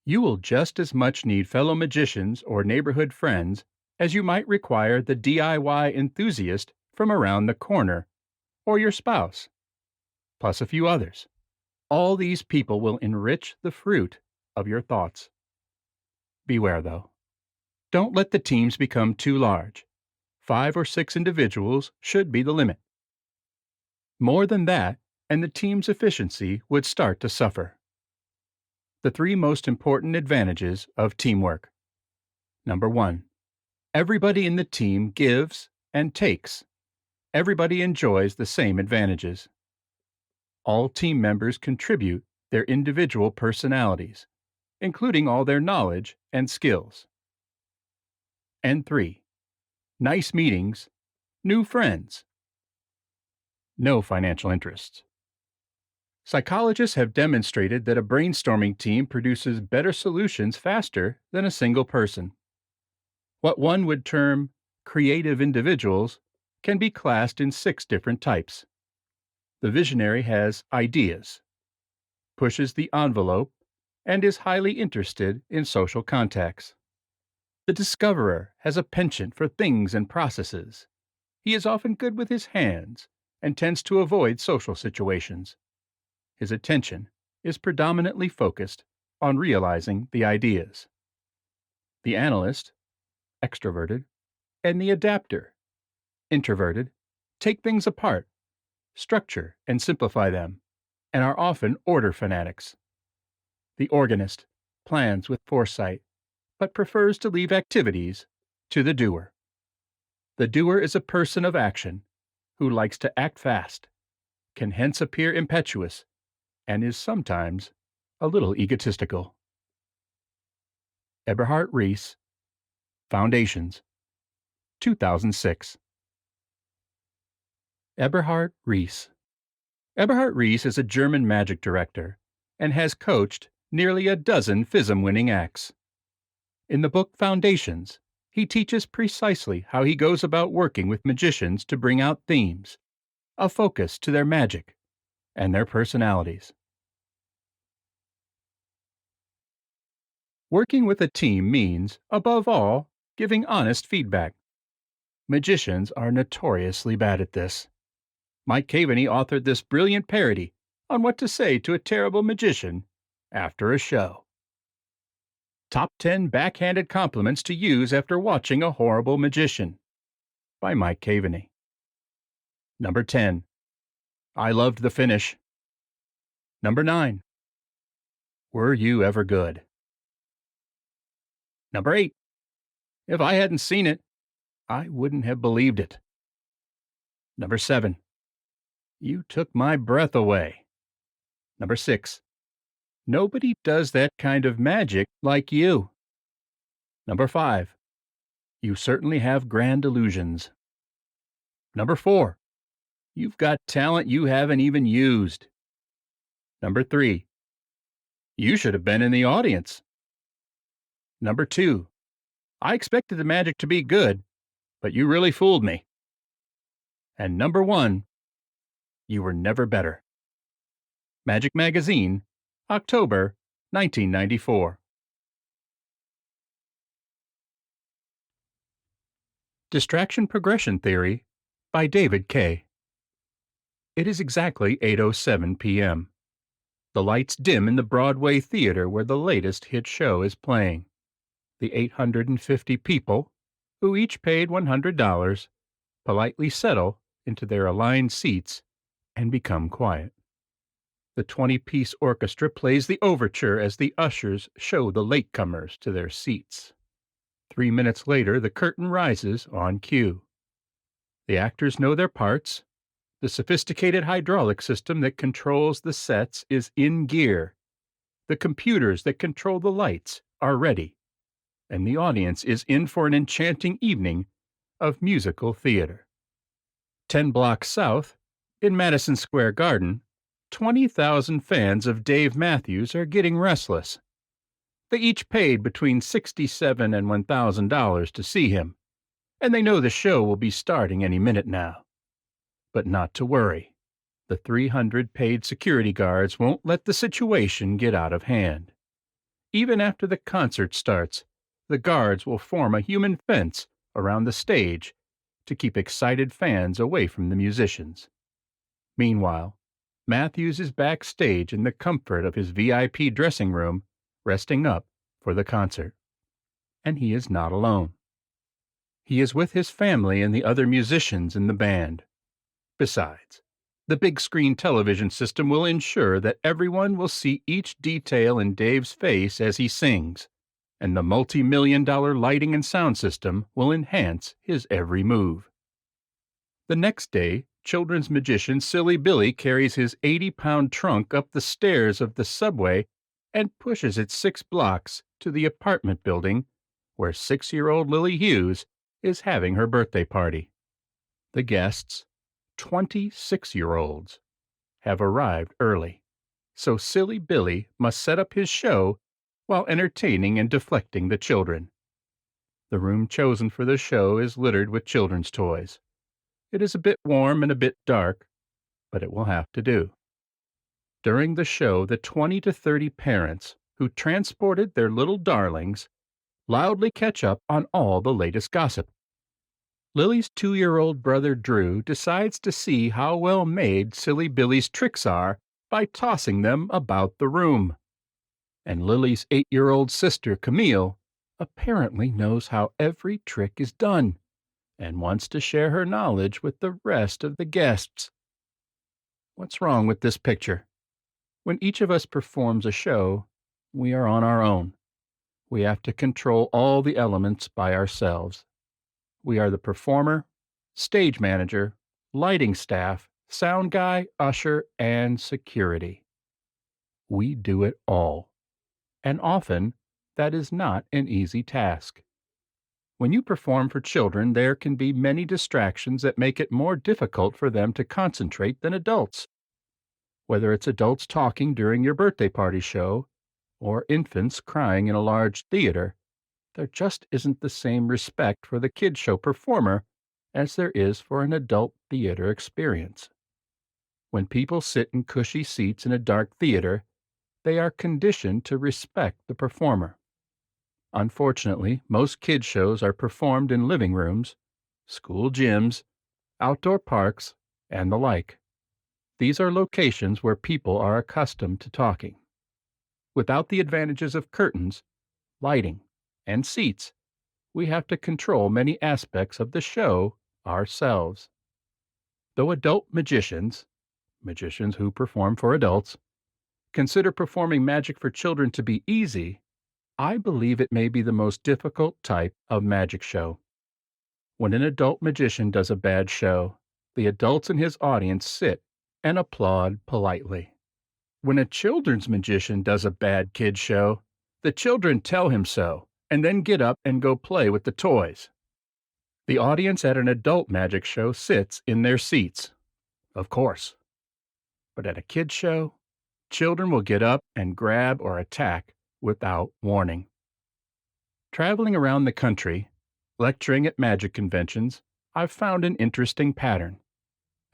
You will just as much need fellow magicians or neighborhood friends as you might require the DIY enthusiast from around the corner, or your spouse, plus a few others. All these people will enrich the fruit of your thoughts. Beware, though. Don't let the teams become too large. 5 or 6 individuals should be the limit. More than that, and the team's efficiency would start to suffer. The 3 most important advantages of teamwork. Number 1. Everybody in the team gives and takes. Everybody enjoys the same advantages. All team members contribute their individual personalities, including all their knowledge and skills. And 3. Nice meetings, new friends. No financial interests. Psychologists have demonstrated that a brainstorming team produces better solutions faster than a single person. What one would term creative individuals can be classed in 6 different types. The visionary has ideas. pushes the envelope, and is highly interested in social contacts. The discoverer has a penchant for things and processes. He is often good with his hands and tends to avoid social situations. His attention is predominantly focused on realizing the ideas. The analyst, extroverted, and the adapter, introverted, take things apart, structure and simplify them, and are often order fanatics. The organist plans with foresight, but prefers to leave activities to the doer. The doer is a person of action who likes to act fast, can hence appear impetuous, and is sometimes a little egotistical. Eberhard Riese, Foundations, 2006. Eberhard Riese. Eberhard Riese is a German magic director and has coached nearly a dozen FISM-winning acts. In the book Foundations, he teaches precisely how he goes about working with magicians to bring out themes, a focus to their magic, and their personalities. Working with a team means, above all, giving honest feedback. Magicians are notoriously bad at this. Mike Kaye authored this brilliant parody on what to say to a terrible magician after a show. Top 10 Backhanded Compliments to Use After Watching a Horrible Magician by Mike Kaye. Number 10. I loved the finish. Number 9. Were you ever good? Number 8. If I hadn't seen it, I wouldn't have believed it. Number 7. You took my breath away. Number 6. Nobody does that kind of magic like you. Number 5. You certainly have grand illusions. Number 4. You've got talent you haven't even used. Number 3. You should have been in the audience. Number 2. I expected the magic to be good, but you really fooled me. And number 1. You were never better. Magic Magazine, October 1994. Distraction Progression Theory by David Kaye. It is exactly 8:07 p.m. The lights dim in the Broadway theater where the latest hit show is playing. The 850 people, who each paid $100, politely settle into their aligned seats and become quiet. The 20-piece orchestra plays the overture as the ushers show the latecomers to their seats. 3 minutes later, the curtain rises on cue. The actors know their parts. The sophisticated hydraulic system that controls the sets is in gear. The computers that control the lights are ready. And the audience is in for an enchanting evening of musical theater. 10 blocks south, in Madison Square Garden, 20,000 fans of Dave Matthews are getting restless. They each paid between $67 and $1,000 to see him, and they know the show will be starting any minute now. But not to worry. The 300 paid security guards won't let the situation get out of hand. Even after the concert starts, the guards will form a human fence around the stage to keep excited fans away from the musicians. Meanwhile, Matthews is backstage in the comfort of his VIP dressing room, resting up for the concert. And he is not alone. He is with his family and the other musicians in the band. Besides, the big screen television system will ensure that everyone will see each detail in Dave's face as he sings, and the multi-million-dollar lighting and sound system will enhance his every move. The next day, children's magician Silly Billy carries his 80-pound trunk up the stairs of the subway and pushes it 6 blocks to the apartment building where 6-year-old Lily Hughes is having her birthday party. The guests, 26-year-olds, have arrived early, so Silly Billy must set up his show while entertaining and deflecting the children. The room chosen for the show is littered with children's toys. It is a bit warm and a bit dark, but it will have to do. During the show, the 20 to 30 parents who transported their little darlings loudly catch up on all the latest gossip. Lily's 2-year-old brother Drew decides to see how well made Silly Billy's tricks are by tossing them about the room. And Lily's 8-year-old sister Camille apparently knows how every trick is done and wants to share her knowledge with the rest of the guests. What's wrong with this picture? When each of us performs a show, we are on our own. We have to control all the elements by ourselves. We are the performer, stage manager, lighting staff, sound guy, usher, and security. We do it all. And often, that is not an easy task. When you perform for children, there can be many distractions that make it more difficult for them to concentrate than adults. Whether it's adults talking during your birthday party show or infants crying in a large theater, there just isn't the same respect for the kid show performer as there is for an adult theater experience. When people sit in cushy seats in a dark theater, they are conditioned to respect the performer. Unfortunately, most kid shows are performed in living rooms, school gyms, outdoor parks, and the like. These are locations where people are accustomed to talking. Without the advantages of curtains, lighting, and seats, we have to control many aspects of the show ourselves. Though adult magicians who perform for adults, consider performing magic for children to be easy, I believe it may be the most difficult type of magic show. When an adult magician does a bad show, the adults in his audience sit and applaud politely. When a children's magician does a bad kid show, the children tell him so and then get up and go play with the toys. The audience at an adult magic show sits in their seats, of course. But at a kid show, children will get up and grab or attack without warning. Traveling around the country, lecturing at magic conventions, I've found an interesting pattern.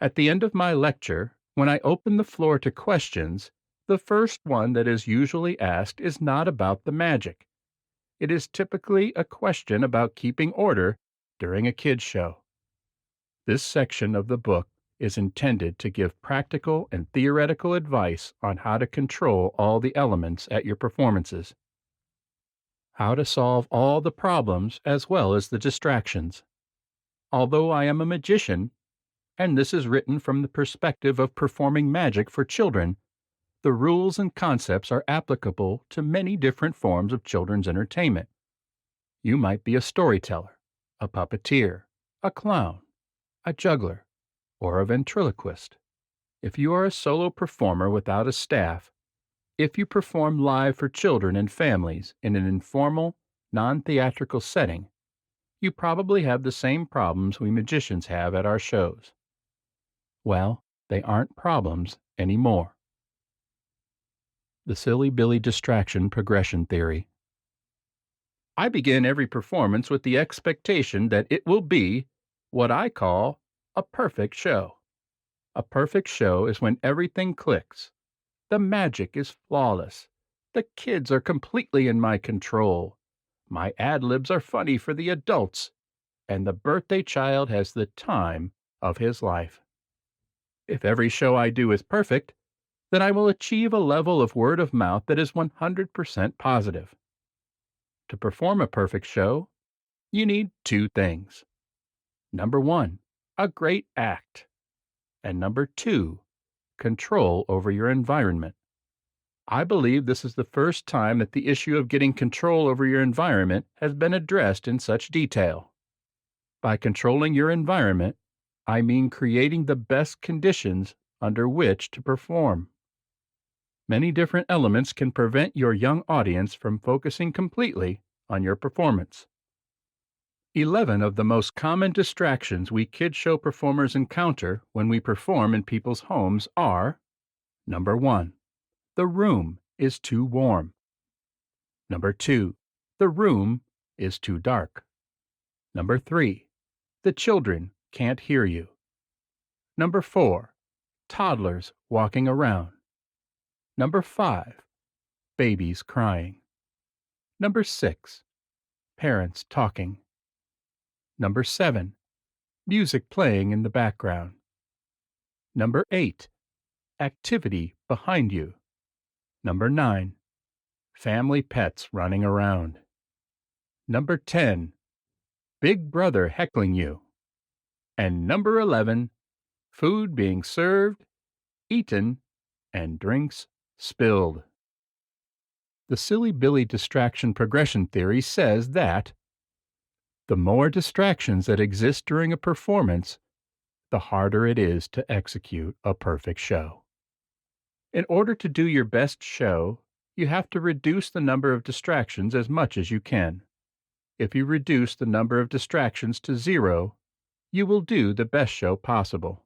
At the end of my lecture, when I open the floor to questions, the first one that is usually asked is not about the magic. It is typically a question about keeping order during a kid's show. This section of the book is intended to give practical and theoretical advice on how to control all the elements at your performances. How to solve all the problems as well as the distractions. Although I am a magician, and this is written from the perspective of performing magic for children, the rules and concepts are applicable to many different forms of children's entertainment. You might be a storyteller, a puppeteer, a clown, a juggler, or a ventriloquist. If you are a solo performer without a staff, if you perform live for children and families in an informal, non-theatrical setting, you probably have the same problems we magicians have at our shows. Well, they aren't problems anymore. The Silly Billy Distraction Progression Theory. I begin every performance with the expectation that it will be what I call a perfect show. A perfect show is when everything clicks. The magic is flawless. The kids are completely in my control. My ad-libs are funny for the adults. And the birthday child has the time of his life. If every show I do is perfect, then I will achieve a level of word of mouth that is 100% positive. To perform a perfect show, you need 2 things. Number 1, a great act. And number 2, control over your environment. I believe this is the first time that the issue of getting control over your environment has been addressed in such detail. By controlling your environment, I mean creating the best conditions under which to perform. Many different elements can prevent your young audience from focusing completely on your performance. 11 of the most common distractions we kid show performers encounter when we perform in people's homes are: Number 1, the room is too warm. Number 2, the room is too dark. Number 3, the children can't hear you. Number 4, toddlers walking around. Number 5. Babies crying. Number 6. Parents talking. Number 7. Music playing in the background. Number 8. Activity behind you. Number 9. Family pets running around. Number 10. Big brother heckling you. And number 11. Food being served, eaten, and drinks spilled. The Silly Billy distraction progression theory says that the more distractions that exist during a performance, the harder it is to execute a perfect show. In order to do your best show, you have to reduce the number of distractions as much as you can. If you reduce the number of distractions to 0, you will do the best show possible.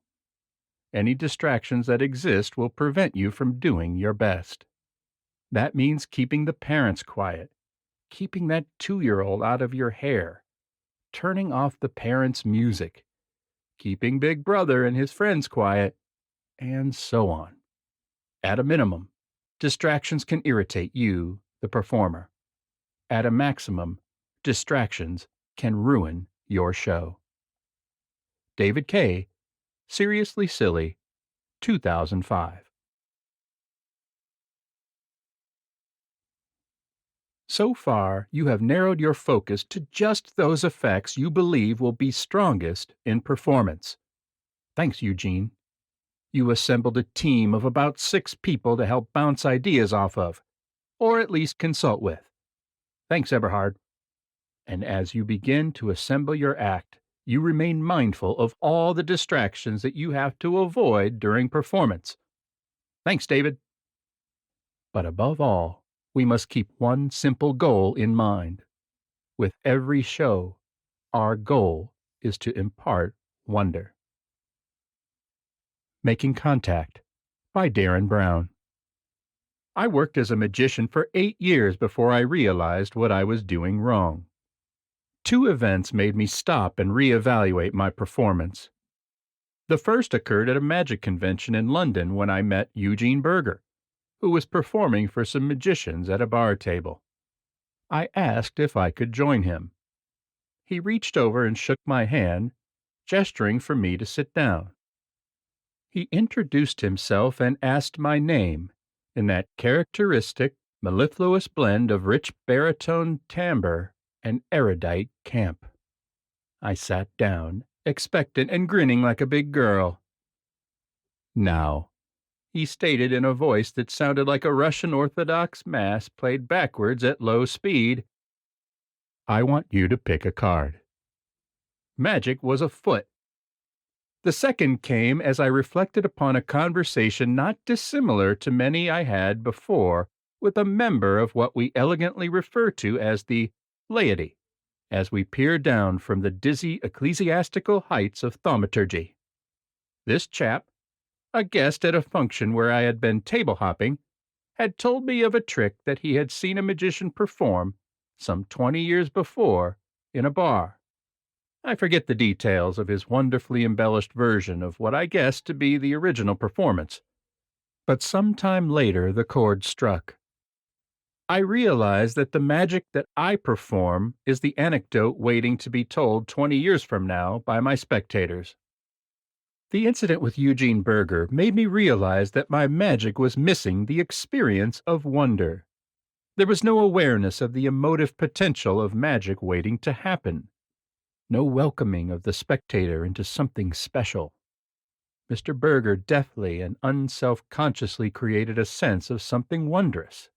Any distractions that exist will prevent you from doing your best. That means keeping the parents quiet, keeping that 2-year-old out of your hair, turning off the parents' music, keeping Big Brother and his friends quiet, and so on. At a minimum, distractions can irritate you, the performer. At a maximum, distractions can ruin your show. David Kaye, Seriously Silly, 2005. So far, you have narrowed your focus to just those effects you believe will be strongest in performance. Thanks, Eugene. You assembled a team of about 6 people to help bounce ideas off of, or at least consult with. Thanks, Eberhard. And as you begin to assemble your act, you remain mindful of all the distractions that you have to avoid during performance. Thanks, David. But above all, we must keep one simple goal in mind. With every show, our goal is to impart wonder. Making Contact by Derren Brown. I worked as a magician for 8 years before I realized what I was doing wrong. 2 events made me stop and reevaluate my performance. The first occurred at a magic convention in London when I met Eugene Berger, who was performing for some magicians at a bar table. I asked if I could join him. He reached over and shook my hand, gesturing for me to sit down. He introduced himself and asked my name in that characteristic, mellifluous blend of rich baritone timbre and erudite camp. I sat down, expectant and grinning like a big girl. "Now," he stated in a voice that sounded like a Russian Orthodox Mass played backwards at low speed, "I want you to pick a card." Magic was afoot. The second came as I reflected upon a conversation not dissimilar to many I had before with a member of what we elegantly refer to as the laity, as we peer down from the dizzy ecclesiastical heights of thaumaturgy. This chap, a guest at a function where I had been table hopping, had told me of a trick that he had seen a magician perform some 20 years before in a bar. I forget the details of his wonderfully embellished version of what I guessed to be the original performance. But some time later the chord struck. I realized that the magic that I perform is the anecdote waiting to be told 20 years from now by my spectators. The incident with Eugene Berger made me realize that my magic was missing the experience of wonder. There was no awareness of the emotive potential of magic waiting to happen. No welcoming of the spectator into something special. Mr. Berger deftly and unself-consciously created a sense of something wondrous.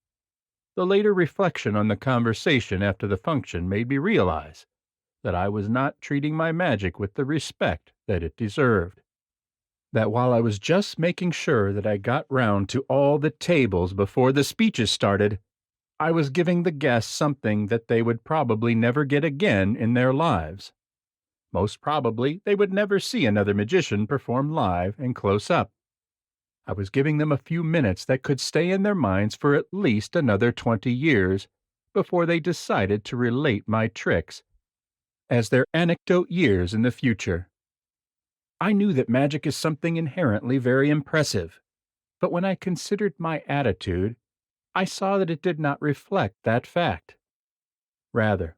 The later reflection on the conversation after the function made me realize that I was not treating my magic with the respect that it deserved. That while I was just making sure that I got round to all the tables before the speeches started, I was giving the guests something that they would probably never get again in their lives. Most probably, they would never see another magician perform live and close up. I was giving them a few minutes that could stay in their minds for at least another 20 years before they decided to relate my tricks as their anecdote years in the future. I knew that magic is something inherently very impressive. But when I considered my attitude, I saw that it did not reflect that fact. Rather,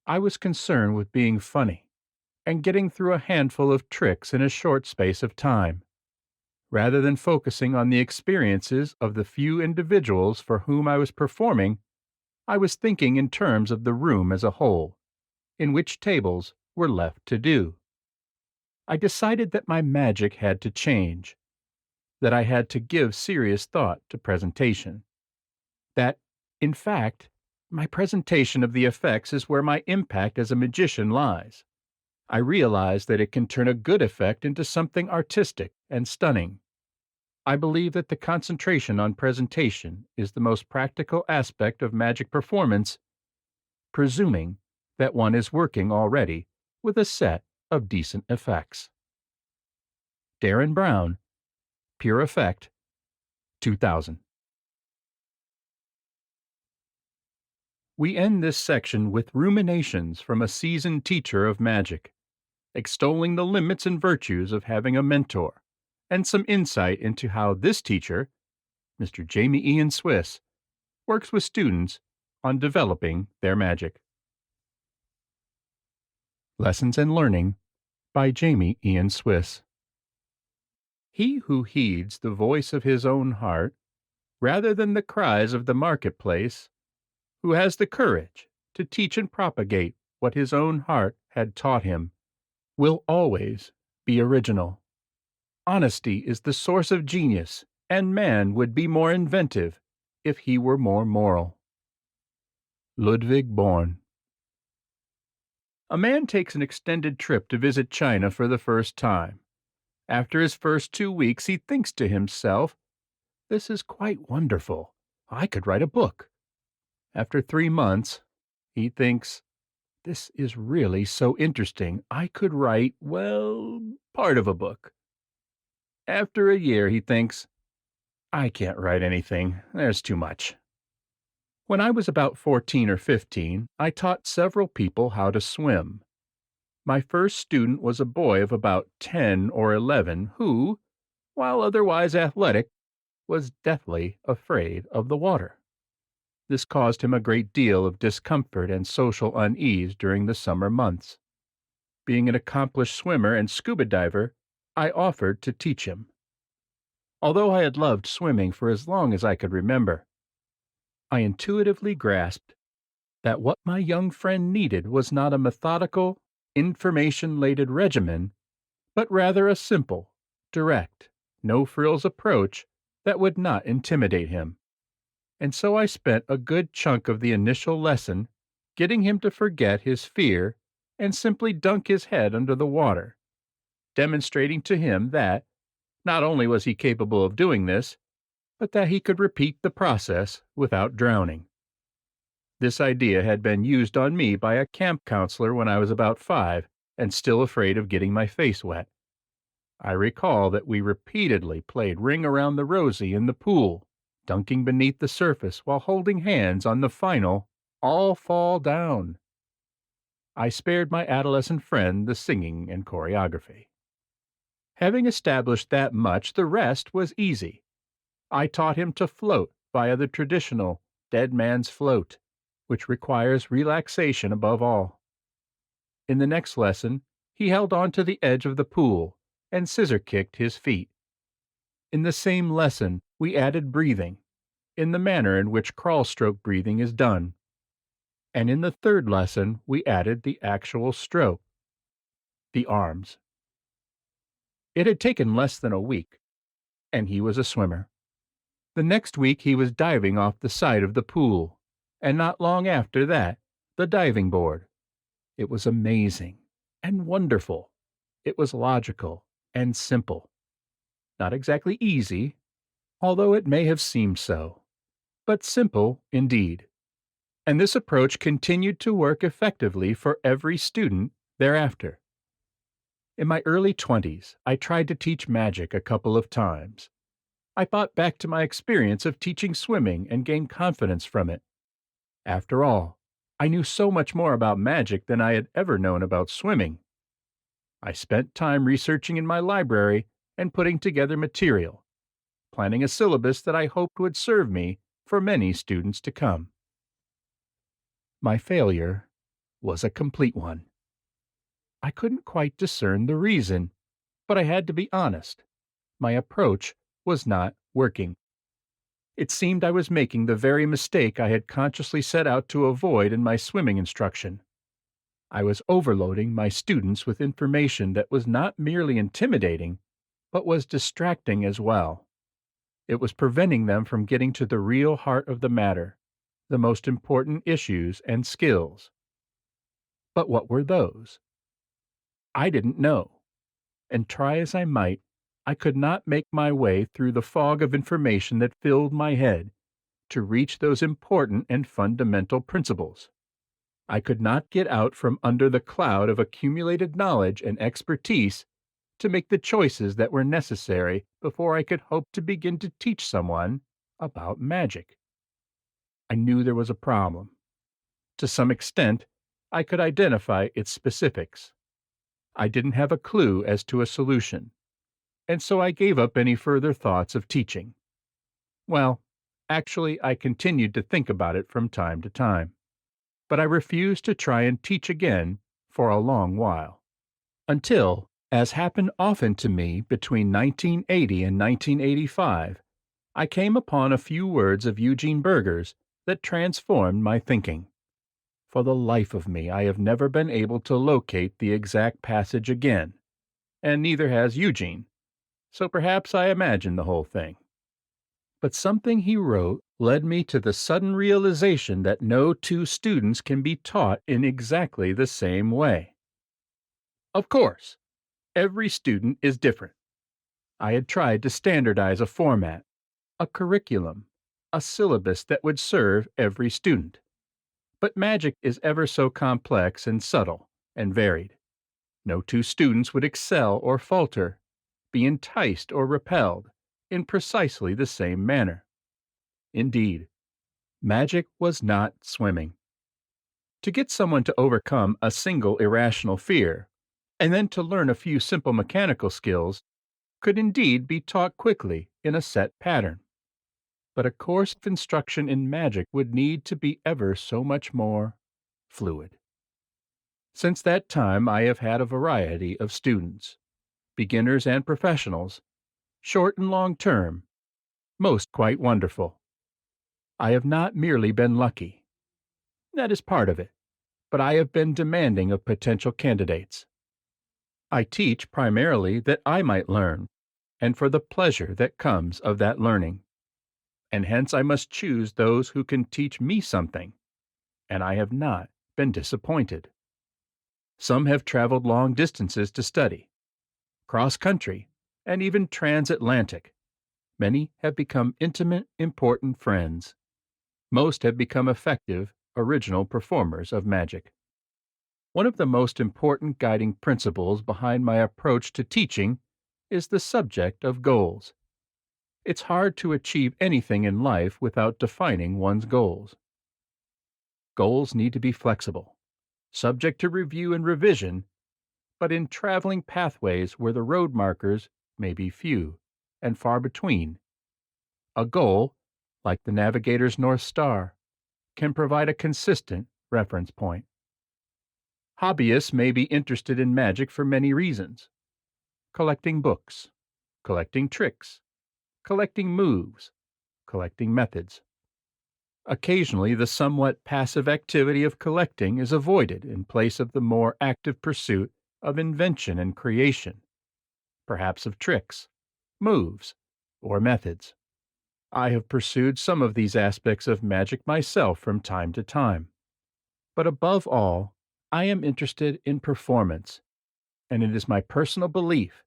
I was concerned with being funny and getting through a handful of tricks in a short space of time, rather than focusing on the experiences of the few individuals for whom I was performing. I was thinking in terms of the room as a whole, in which tables were left to do. I decided that my magic had to change, that I had to give serious thought to presentation, that, in fact, my presentation of the effects is where my impact as a magician lies. I realize that it can turn a good effect into something artistic and stunning. I believe that the concentration on presentation is the most practical aspect of magic performance, presuming that one is working already with a set of decent effects. Derren Brown, Pure Effect, 2000. We end this section with ruminations from a seasoned teacher of magic, extolling the limits and virtues of having a mentor, and some insight into how this teacher, Mr. Jamy Ian Swiss, works with students on developing their magic. Lessons and Learning by Jamy Ian Swiss. He who heeds the voice of his own heart, rather than the cries of the marketplace, who has the courage to teach and propagate what his own heart had taught him, will always be original. Honesty is the source of genius, and man would be more inventive if he were more moral. Ludwig Born. A man takes an extended trip to visit China for the first time. After his first 2 weeks, he thinks to himself, "This is quite wonderful. I could write a book." After 3 months, he thinks, "This is really so interesting. I could write, well, part of a book." After a year, he thinks, "I can't write anything. There's too much." When I was about 14 or 15, I taught several people how to swim. My first student was a boy of about 10 or 11 who, while otherwise athletic, was deathly afraid of the water. This caused him a great deal of discomfort and social unease during the summer months. Being an accomplished swimmer and scuba diver, I offered to teach him. Although I had loved swimming for as long as I could remember, I intuitively grasped that what my young friend needed was not a methodical, information-laden regimen, but rather a simple, direct, no-frills approach that would not intimidate him. And so I spent a good chunk of the initial lesson getting him to forget his fear and simply dunk his head under the water, demonstrating to him that not only was he capable of doing this, but that he could repeat the process without drowning. This idea had been used on me by a camp counselor when I was about 5 and still afraid of getting my face wet. I recall that we repeatedly played Ring Around the Rosie in the pool, dunking beneath the surface while holding hands on the final "All Fall Down." I spared my adolescent friend the singing and choreography. Having established that much, the rest was easy. I taught him to float via the traditional dead man's float, which requires relaxation above all. In the next lesson, he held on to the edge of the pool and scissor-kicked his feet. In the same lesson, we added breathing, in the manner in which crawl-stroke breathing is done. And in the third lesson, we added the actual stroke, the arms. It had taken less than a week, and he was a swimmer. The next week he was diving off the side of the pool, and not long after that, the diving board. It was amazing and wonderful. It was logical and simple. Not exactly easy, although it may have seemed so, but simple indeed. And this approach continued to work effectively for every student thereafter. In my early 20s, I tried to teach magic a couple of times. I thought back to my experience of teaching swimming and gained confidence from it. After all, I knew so much more about magic than I had ever known about swimming. I spent time researching in my library and putting together material, planning a syllabus that I hoped would serve me for many students to come. My failure was a complete one. I couldn't quite discern the reason, but I had to be honest. My approach was not working. It seemed I was making the very mistake I had consciously set out to avoid in my swimming instruction. I was overloading my students with information that was not merely intimidating, but was distracting as well. It was preventing them from getting to the real heart of the matter, the most important issues and skills. But what were those? I didn't know, and try as I might, I could not make my way through the fog of information that filled my head to reach those important and fundamental principles. I could not get out from under the cloud of accumulated knowledge and expertise to make the choices that were necessary before I could hope to begin to teach someone about magic. I knew there was a problem. To some extent, I could identify its specifics. I didn't have a clue as to a solution, and so I gave up any further thoughts of teaching. Well, actually, I continued to think about it from time to time, but I refused to try and teach again for a long while. Until, as happened often to me between 1980 and 1985, I came upon a few words of Eugene Berger's that transformed my thinking. For the life of me, I have never been able to locate the exact passage again, and neither has Eugene, so perhaps I imagined the whole thing. But something he wrote led me to the sudden realization that no two students can be taught in exactly the same way. Of course, every student is different. I had tried to standardize a format, a curriculum, a syllabus that would serve every student. But magic is ever so complex and subtle and varied. No two students would excel or falter, be enticed or repelled in precisely the same manner. Indeed, magic was not swimming. To get someone to overcome a single irrational fear, and then to learn a few simple mechanical skills, could indeed be taught quickly in a set pattern. But a course of instruction in magic would need to be ever so much more fluid. Since that time, I have had a variety of students, beginners and professionals, short and long term, most quite wonderful. I have not merely been lucky. That is part of it, but I have been demanding of potential candidates. I teach primarily that I might learn, and for the pleasure that comes of that learning. And hence I must choose those who can teach me something, and I have not been disappointed. Some have traveled long distances to study, cross-country, and even transatlantic. Many have become intimate, important friends. Most have become effective, original performers of magic. One of the most important guiding principles behind my approach to teaching is the subject of goals. It's hard to achieve anything in life without defining one's goals. Goals need to be flexible, subject to review and revision, but in traveling pathways where the road markers may be few and far between. A goal, like the navigator's North Star, can provide a consistent reference point. Hobbyists may be interested in magic for many reasons: collecting books, collecting tricks, collecting moves, collecting methods. Occasionally, the somewhat passive activity of collecting is avoided in place of the more active pursuit of invention and creation, perhaps of tricks, moves, or methods. I have pursued some of these aspects of magic myself from time to time. But above all, I am interested in performance, and it is my personal belief,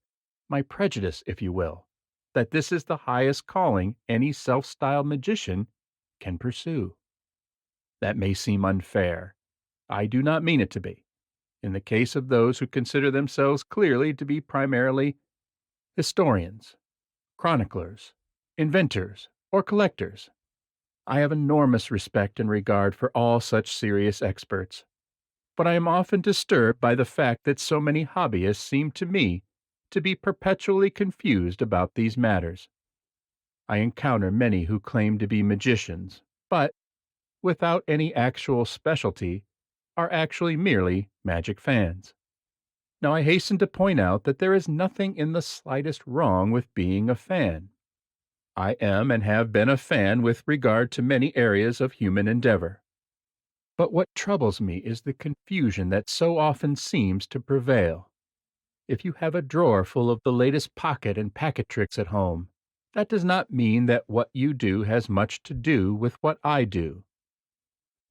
my prejudice, if you will, that this is the highest calling any self-styled magician can pursue. That may seem unfair. I do not mean it to be. In the case of those who consider themselves clearly to be primarily historians, chroniclers, inventors, or collectors, I have enormous respect and regard for all such serious experts. But I am often disturbed by the fact that so many hobbyists seem to me to be perpetually confused about these matters. I encounter many who claim to be magicians, but, without any actual specialty, are actually merely magic fans. Now, I hasten to point out that there is nothing in the slightest wrong with being a fan. I am and have been a fan with regard to many areas of human endeavor. But what troubles me is the confusion that so often seems to prevail. If you have a drawer full of the latest pocket and packet tricks at home, that does not mean that what you do has much to do with what I do.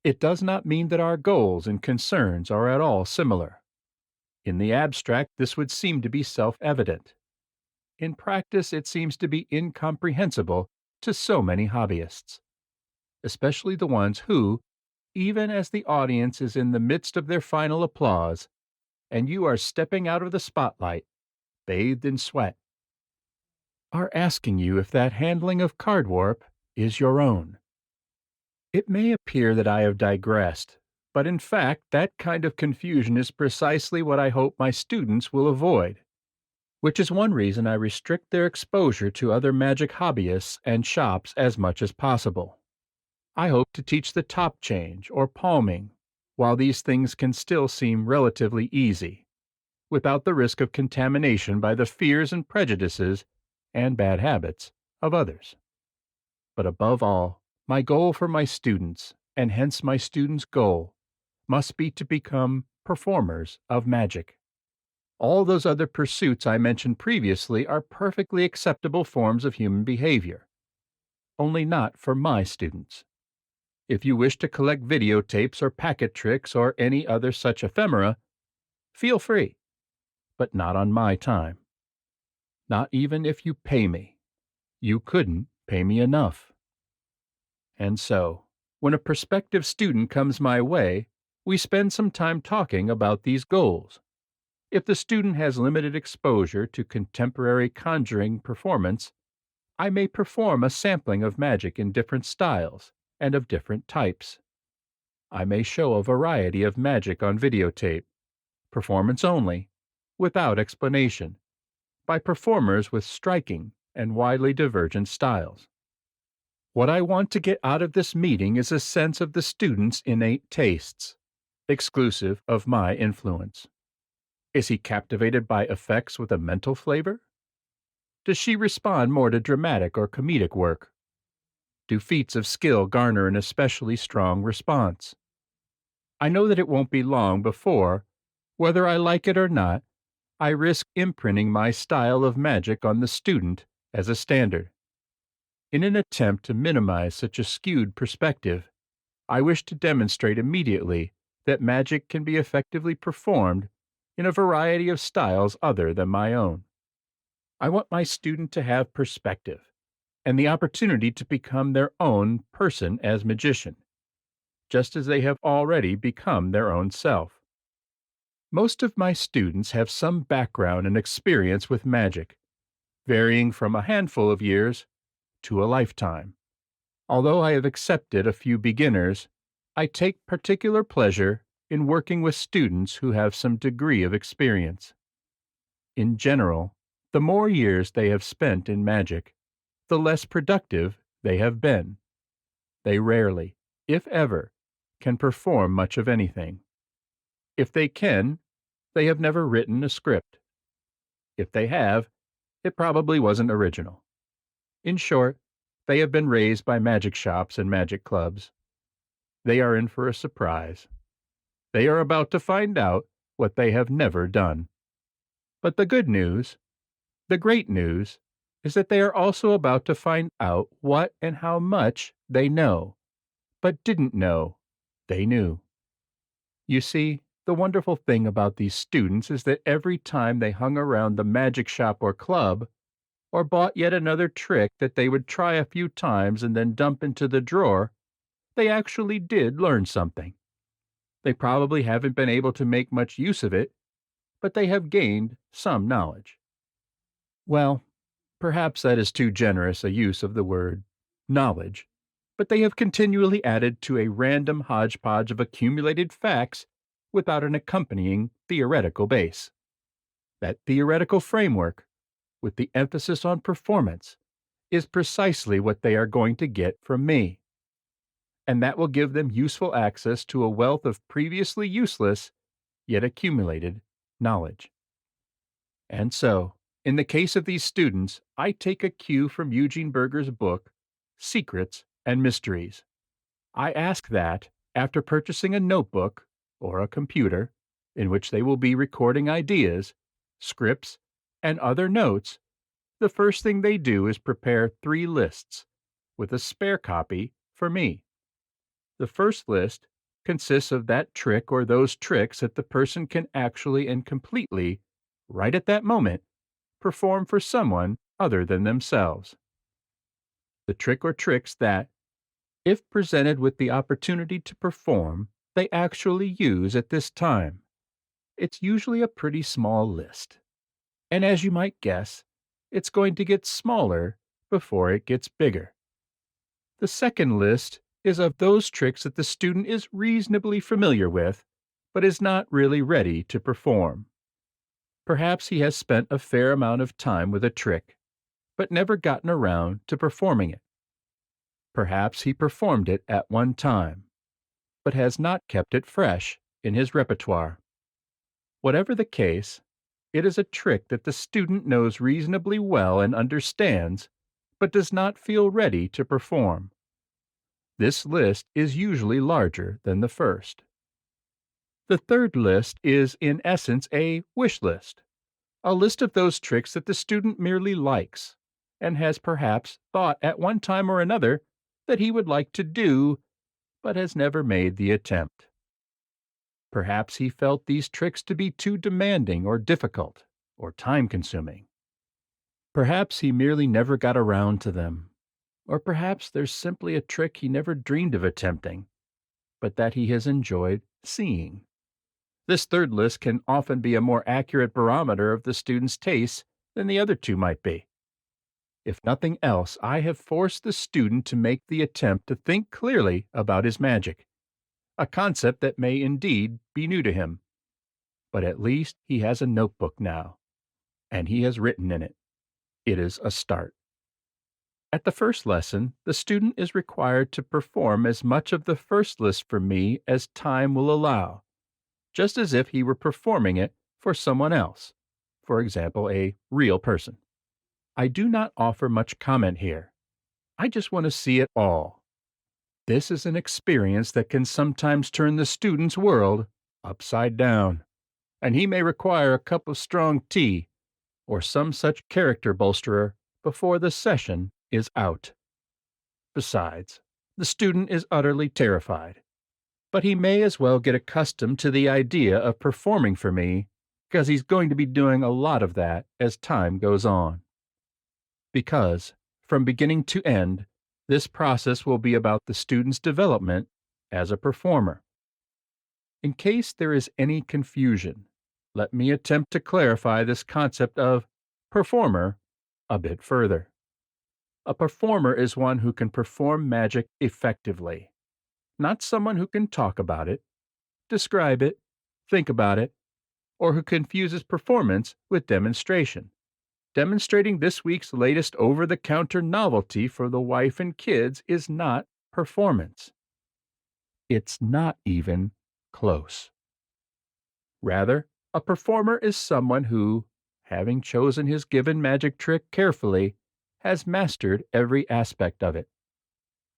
It does not mean that our goals and concerns are at all similar. In the abstract, this would seem to be self-evident. In practice, it seems to be incomprehensible to so many hobbyists, especially the ones who, even as the audience is in the midst of their final applause, and you are stepping out of the spotlight, bathed in sweat, are asking you if that handling of card warp is your own. It may appear that I have digressed, but in fact that kind of confusion is precisely what I hope my students will avoid, which is one reason I restrict their exposure to other magic hobbyists and shops as much as possible. I hope to teach the top change or palming, while these things can still seem relatively easy, without the risk of contamination by the fears and prejudices and bad habits of others. But above all, my goal for my students, and hence my students' goal, must be to become performers of magic. All those other pursuits I mentioned previously are perfectly acceptable forms of human behavior, only not for my students. If you wish to collect videotapes or packet tricks or any other such ephemera, feel free, but not on my time. Not even if you pay me. You couldn't pay me enough. And so, when a prospective student comes my way, we spend some time talking about these goals. If the student has limited exposure to contemporary conjuring performance, I may perform a sampling of magic in different styles and of different types. I may show a variety of magic on videotape, performance only, without explanation, by performers with striking and widely divergent styles. What I want to get out of this meeting is a sense of the student's innate tastes, exclusive of my influence. Is he captivated by effects with a mental flavor? Does she respond more to dramatic or comedic work? Do feats of skill garner an especially strong response? I know that it won't be long before, whether I like it or not, I risk imprinting my style of magic on the student as a standard. In an attempt to minimize such a skewed perspective, I wish to demonstrate immediately that magic can be effectively performed in a variety of styles other than my own. I want my student to have perspective and the opportunity to become their own person as magician, just as they have already become their own self. Most of my students have some background and experience with magic, varying from a handful of years to a lifetime. Although I have accepted a few beginners, I take particular pleasure in working with students who have some degree of experience. In general, the more years they have spent in magic, the less productive they have been. They rarely, if ever, can perform much of anything. If they can, they have never written a script. If they have, it probably wasn't original. In short, they have been raised by magic shops and magic clubs. They are in for a surprise. They are about to find out what they have never done. But the good news, the great news, is that they are also about to find out what and how much they know, but didn't know they knew. You see, the wonderful thing about these students is that every time they hung around the magic shop or club, or bought yet another trick that they would try a few times and then dump into the drawer, they actually did learn something. They probably haven't been able to make much use of it, but they have gained some knowledge. Well, perhaps that is too generous a use of the word knowledge, but they have continually added to a random hodgepodge of accumulated facts without an accompanying theoretical base. That theoretical framework, with the emphasis on performance, is precisely what they are going to get from me, and that will give them useful access to a wealth of previously useless, yet accumulated, knowledge. And so, in the case of these students, I take a cue from Eugene Berger's book, Secrets and Mysteries. I ask that, after purchasing a notebook or a computer, in which they will be recording ideas, scripts, and other notes, the first thing they do is prepare 3 lists, with a spare copy for me. The first list consists of that trick or those tricks that the person can actually and completely, right at that moment, perform for someone other than themselves. The trick or tricks that, if presented with the opportunity to perform, they actually use at this time. It's usually a pretty small list. And as you might guess, it's going to get smaller before it gets bigger. The second list is of those tricks that the student is reasonably familiar with, but is not really ready to perform. Perhaps he has spent a fair amount of time with a trick, but never gotten around to performing it. Perhaps he performed it at one time, but has not kept it fresh in his repertoire. Whatever the case, it is a trick that the student knows reasonably well and understands, but does not feel ready to perform. This list is usually larger than the first. The third list is, in essence, a wish list, a list of those tricks that the student merely likes, and has perhaps thought at one time or another that he would like to do, but has never made the attempt. Perhaps he felt these tricks to be too demanding or difficult, or time-consuming. Perhaps he merely never got around to them, or perhaps there's simply a trick he never dreamed of attempting, but that he has enjoyed seeing. This third list can often be a more accurate barometer of the student's tastes than the other 2 might be. If nothing else, I have forced the student to make the attempt to think clearly about his magic, a concept that may indeed be new to him. But at least he has a notebook now, and he has written in it. It is a start. At the first lesson, the student is required to perform as much of the first list for me as time will allow, just as if he were performing it for someone else, for example, a real person. I do not offer much comment here. I just want to see it all. This is an experience that can sometimes turn the student's world upside down, and he may require a cup of strong tea or some such character bolsterer before the session is out. Besides, the student is utterly terrified, but he may as well get accustomed to the idea of performing for me, because he's going to be doing a lot of that as time goes on. Because, from beginning to end, this process will be about the student's development as a performer. In case there is any confusion, let me attempt to clarify this concept of performer a bit further. A performer is one who can perform magic effectively, not someone who can talk about it, describe it, think about it, or who confuses performance with demonstration. Demonstrating this week's latest over-the-counter novelty for the wife and kids is not performance. It's not even close. Rather, a performer is someone who, having chosen his given magic trick carefully, has mastered every aspect of it.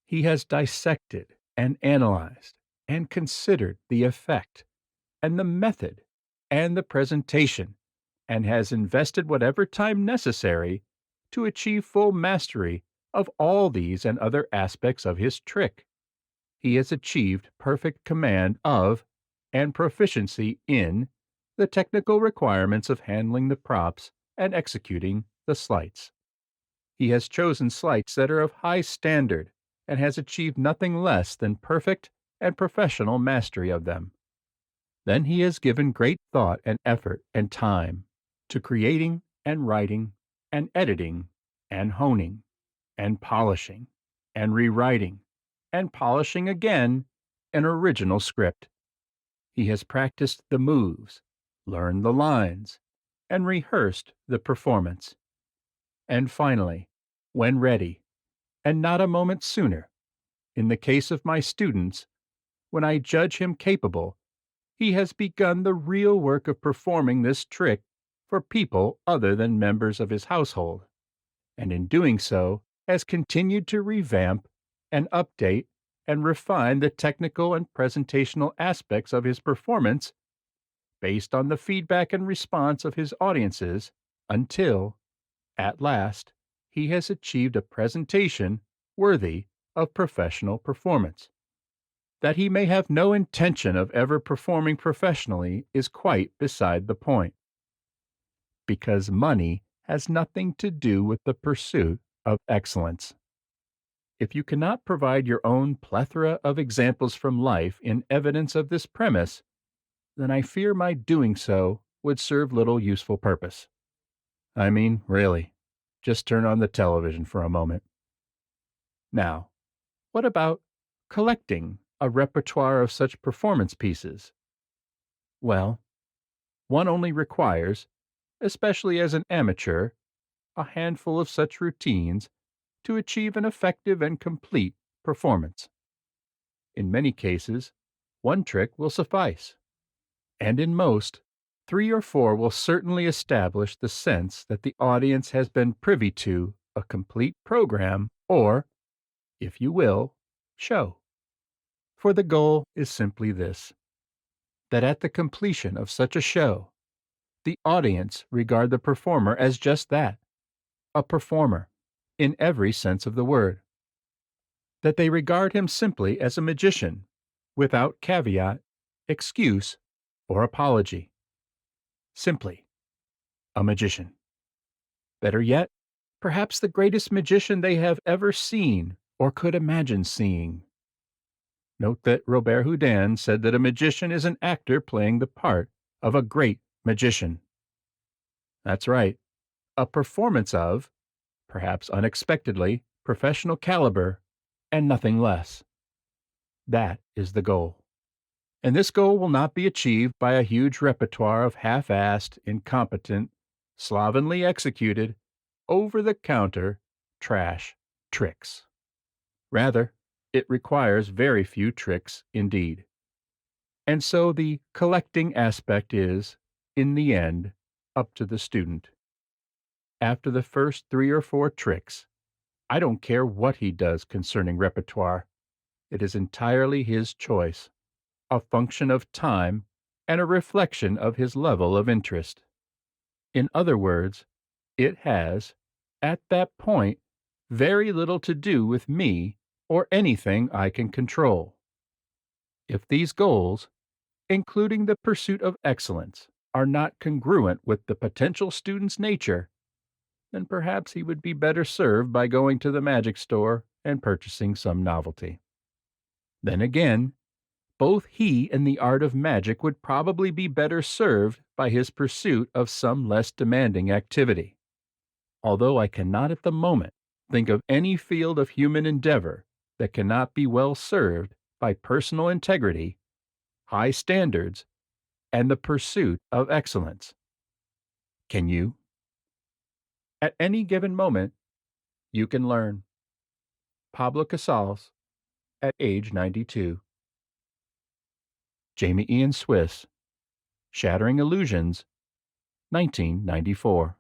He has dissected and analyzed and considered the effect and the method and the presentation, and has invested whatever time necessary to achieve full mastery of all these and other aspects of his trick. He has achieved perfect command of, and proficiency in, the technical requirements of handling the props and executing the sleights. He has chosen sleights that are of high standard, and has achieved nothing less than perfect and professional mastery of them. Then he has given great thought and effort and time to creating and writing and editing and honing and polishing and rewriting and polishing again an original script. He has practiced the moves, learned the lines, and rehearsed the performance. And finally, when ready, and not a moment sooner. In the case of my students, when I judge him capable, he has begun the real work of performing this trick for people other than members of his household, and in doing so has continued to revamp and update and refine the technical and presentational aspects of his performance based on the feedback and response of his audiences until, at last, he has achieved a presentation worthy of professional performance. That he may have no intention of ever performing professionally is quite beside the point, because money has nothing to do with the pursuit of excellence. If you cannot provide your own plethora of examples from life in evidence of this premise, then I fear my doing so would serve little useful purpose. I mean, really, just turn on the television for a moment. Now, what about collecting a repertoire of such performance pieces? Well, one only requires, especially as an amateur, a handful of such routines to achieve an effective and complete performance. In many cases, one trick will suffice, and in most, 3 or 4 will certainly establish the sense that the audience has been privy to a complete program or, if you will, show. For the goal is simply this: that at the completion of such a show, the audience regard the performer as just that, a performer, in every sense of the word. That they regard him simply as a magician, without caveat, excuse, or apology. Simply a magician. Better yet, perhaps the greatest magician they have ever seen or could imagine seeing. Note that Robert Houdin said that a magician is an actor playing the part of a great magician. That's right, a performance of, perhaps unexpectedly, professional caliber, and nothing less. That is the goal. And this goal will not be achieved by a huge repertoire of half-assed, incompetent, slovenly executed, over-the-counter trash tricks. Rather, it requires very few tricks indeed. And so the collecting aspect is, in the end, up to the student. After the first 3 or 4 tricks, I don't care what he does concerning repertoire. It is entirely his choice, a function of time and a reflection of his level of interest. In other words, it has, at that point, very little to do with me or anything I can control. If these goals, including the pursuit of excellence, are not congruent with the potential student's nature, then perhaps he would be better served by going to the magic store and purchasing some novelty. Then again, both he and the art of magic would probably be better served by his pursuit of some less demanding activity. Although I cannot at the moment think of any field of human endeavor that cannot be well served by personal integrity, high standards, and the pursuit of excellence. Can you? At any given moment, you can learn. Pablo Casals, at age 92. Jamy Ian Swiss, Shattering Illusions, 1994.